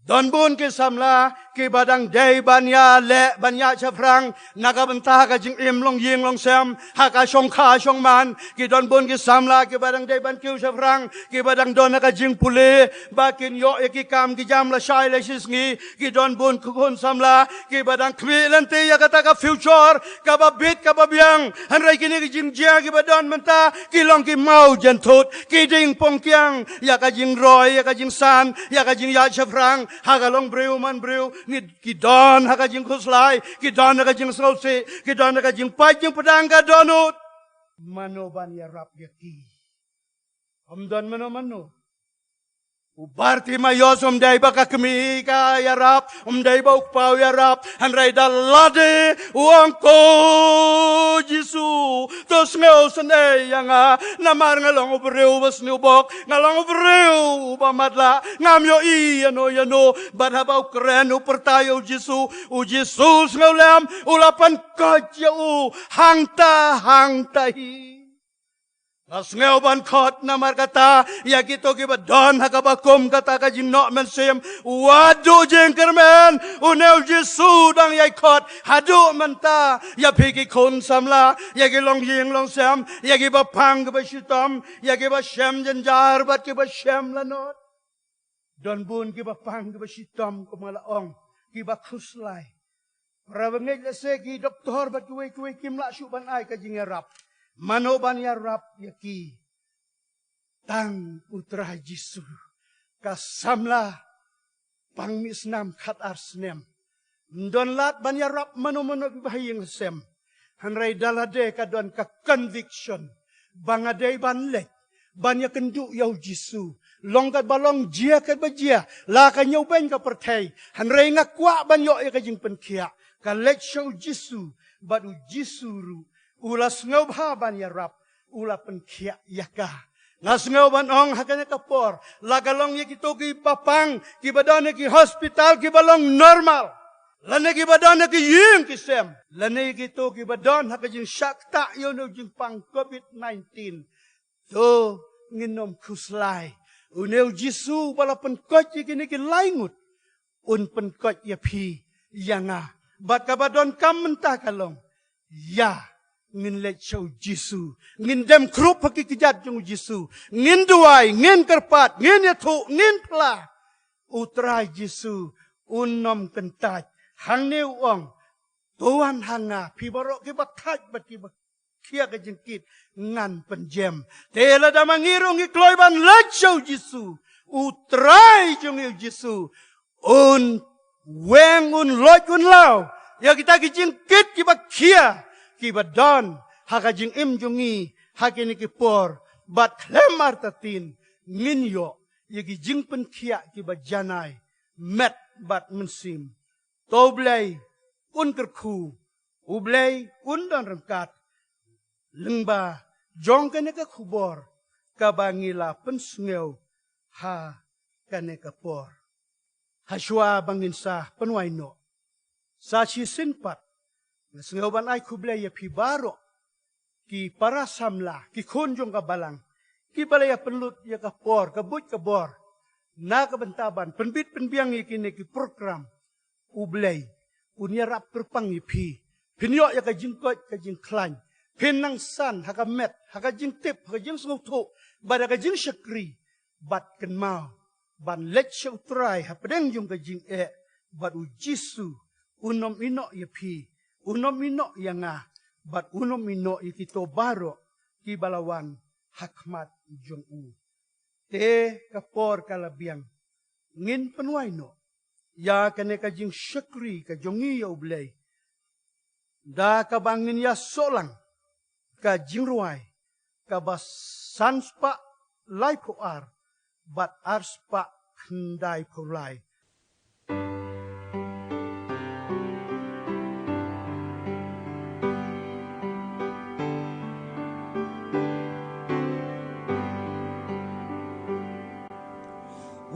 Don bun ki samla ki badang day banya le banya chafrang nakabenta ka jing im long ying long sem haka shong kha shong man ki don bun ki samla ki badang day ban kiu chafrang ki badang don ka jing pule bakin yo ki kam ki jam la shai le shisngi ki don bun kun samla ki badang kwi lente ya kata ka future ka ba bit ka ba biang han rai kini ki jing jia ki badon menta ki long ki mau jen thut ki ding pong kiang ya ka jing roy ya ka jing san ya ka jing ya chafrang hagalong breu man breu ni kidon haga jing khuslai kidon haga jing sausi kidon haga jing pai jing pedang ka donut mano ban ya rap yaki amdan mano ubarti mayos dai baka kemi ka ya rap dai ba ukpau ya rap han rai dalade uang ko jisu tos ngel sene yanga namar ngalong breu bas ni ubok ngalong breu ba madla ngam yo i yano badhabau keren upertayo jisu u jisus ngaulam ulapan kajya u hangta hi As ngeo ban khot namar kata ya kito ki badon hakabakom kata ka jing no men sem wadu jeng kermen unel Jesu dang yai khot hadu menta ya phiki khon samla ya ki long yeng long sem ya ki ba phang ba shitom ya ki ba shem jen jar bat ki ba shem lanot don bun ki ba phang ki ba shitom ko mala ong ki ba khuslai rawengej la se ki doktor bat kuwe kim la shu ban ai ka jing rap Manoban ya rap yaki tang putra Jisu kasamla pangmisnam khat arsnem don lat ban ya rap mano bahayeng sem hanrai dalade ka don ka conviction bangade ban lek ban ya kendu yau Jisu long kat balong jia kat bajia la ka nyau ben ka perthai hanrai ngakwa ban yo ka jing penkhia ka lek show Jisu badu Jisu ru ulas ngau ban ya rap ula penkia yaka ngas ngau ban ong hakanya kapor lagalong yakito ki papang ki badane ki hospital ki balong normal lane ki badane ki ying ki sem lane kito ki badan hakajing syakta yono jing pang COVID-19 to nginom khuslai uneu Jisu bala penkot kini ki laingut un penkot ya phi yanga bat ka badon kam mentah kalong ya ngin lek show Jisu ngin dem krup haki kijat jung Jisu ngin duai ngin kerpat ngin yathu ngin pla utrai Jisu unom kentaj hang neu ong tuan hanga pibaro ki bakaj bat ki kia ka jengkit ngan penjem tela da mangirong ikloi ban lek show Jisu utrai jung Jisu un weng un loj un lau ya kita ki jengkit ki bakia ki badon hakajing im jungi hakini ki por bat klemar tatin ngin yo yagi jing pen kia ki bajanai met bat mensim toblay un kerku ublay un don rengkat lengba jong kene ka khubor ka bangila pensngeu ha kene ka por haswa bangin sa penwaino sa si sinpat Sengawan ay kublay ya pibaro ki para samla ki kunjong ka balang ki balaya penlut ya kapor kabut kabor na kabentaban penbit penbiang ikini ki program ublay unya rap terpang ipi pinyo ya ka jingkot ka jingklan pinang san haka met haka jing tip haka jing sungutu bada ka jing syakri bat kenmau ban let syau try hapadeng jung ka jing bat u Jisu unom ino ya pi unom ino yanga bat unom ino ikito baro ki balawan hakmat jong u te kapor kalabiang ngin penuai no ya kane ka jing syakri ka jongi ya ublay da ka bangin ya solang ka jing ruai ka bas sanspa lai poar bat arspa kendai polai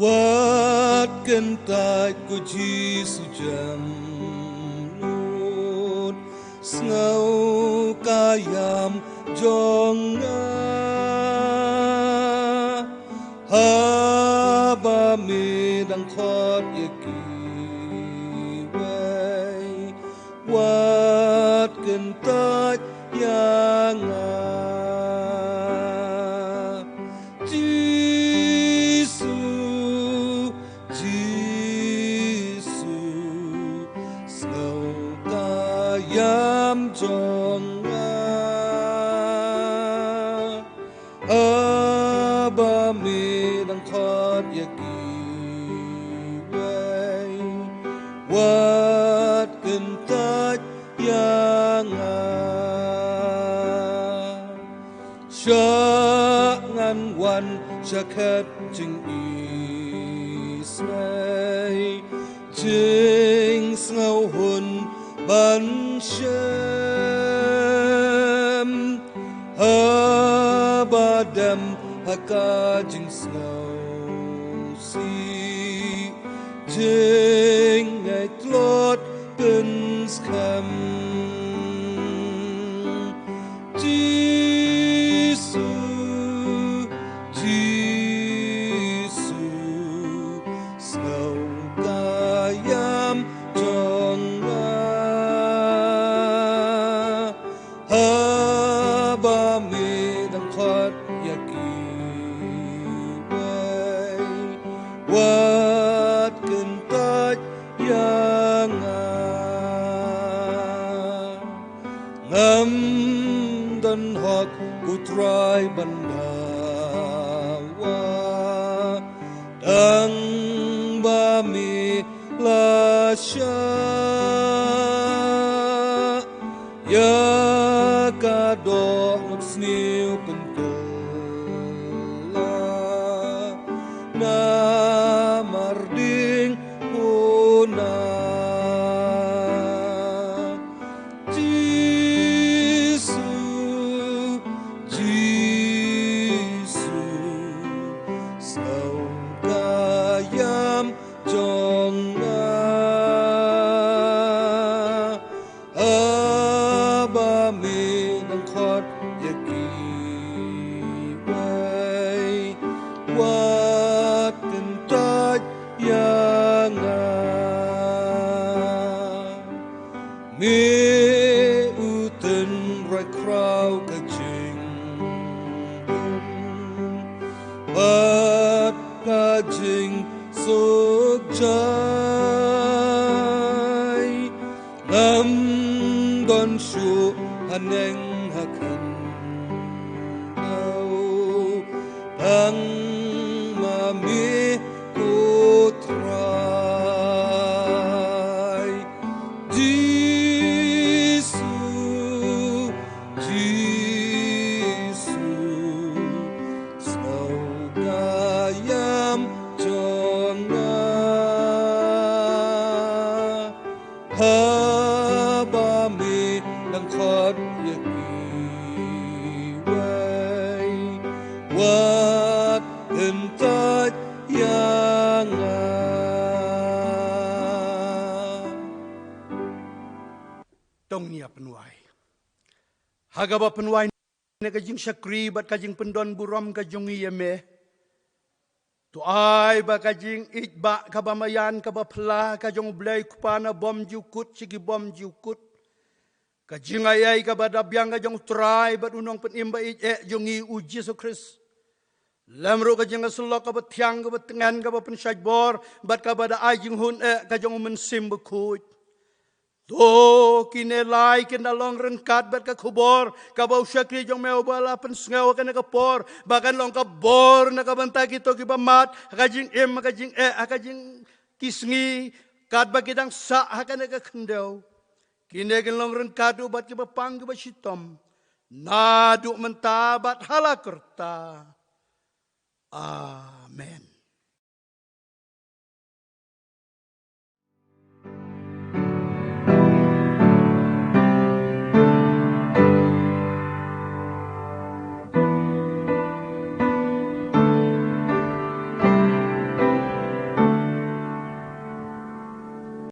Wat kentai ku Jisu jam lut Sngau kayam jonga Haba mi dang khot yaki way wat ken ta yang Jisu Jisu snow ta yam jong Aba mi dang khot yaki way wat ken ta yang sha ngan wan sha khat jing isai jing snow hun ban shem Habadam haka jing snow si jing ngai tlot ken skam Jisu Jisu snow gayam jong Haba mi dang khot yaki way wat ken ta yang ngam dan hot ku try bandawa dang ba mi la sha ya kado sniu pentela na marding puna Jisu Jisu sau gayam jong Aba mi dang khot yaki way wat ken ta yang mi uten right crow ka jing bat ka jing sok jai ngam don shu haneng hakan au tang mami ku try Jisu Jisu snow gayam jong Haba mi dang khot yaki way wat ken ta yang tong nia penuai. Hagaba penuai ne kajing syakri bat kajing pendon buram kajung yeme. Tu ai ba kajing itba kabamayan kabapla kajong blai kupana bom jukut sigi bom jukut. Kajing ayai kabada biang kajong trai bat unong penimba jongi uji Yesus Kristus. Lamro kajing asulok kabat tiang kabat tengan kabat pensajbor bat kabada ajing hun kajong mensim bekut. To kinelai kinalong rengkat bat ka kubor kabau syakri jong meu bala pensngau kana kapor bahkan long kabor na kabanta kito kibamat kajing kajing kisngi kat bagidang sa hakana ka kendau kinegen long rengkat bat kibapang kibasitom nadu mentabat halakerta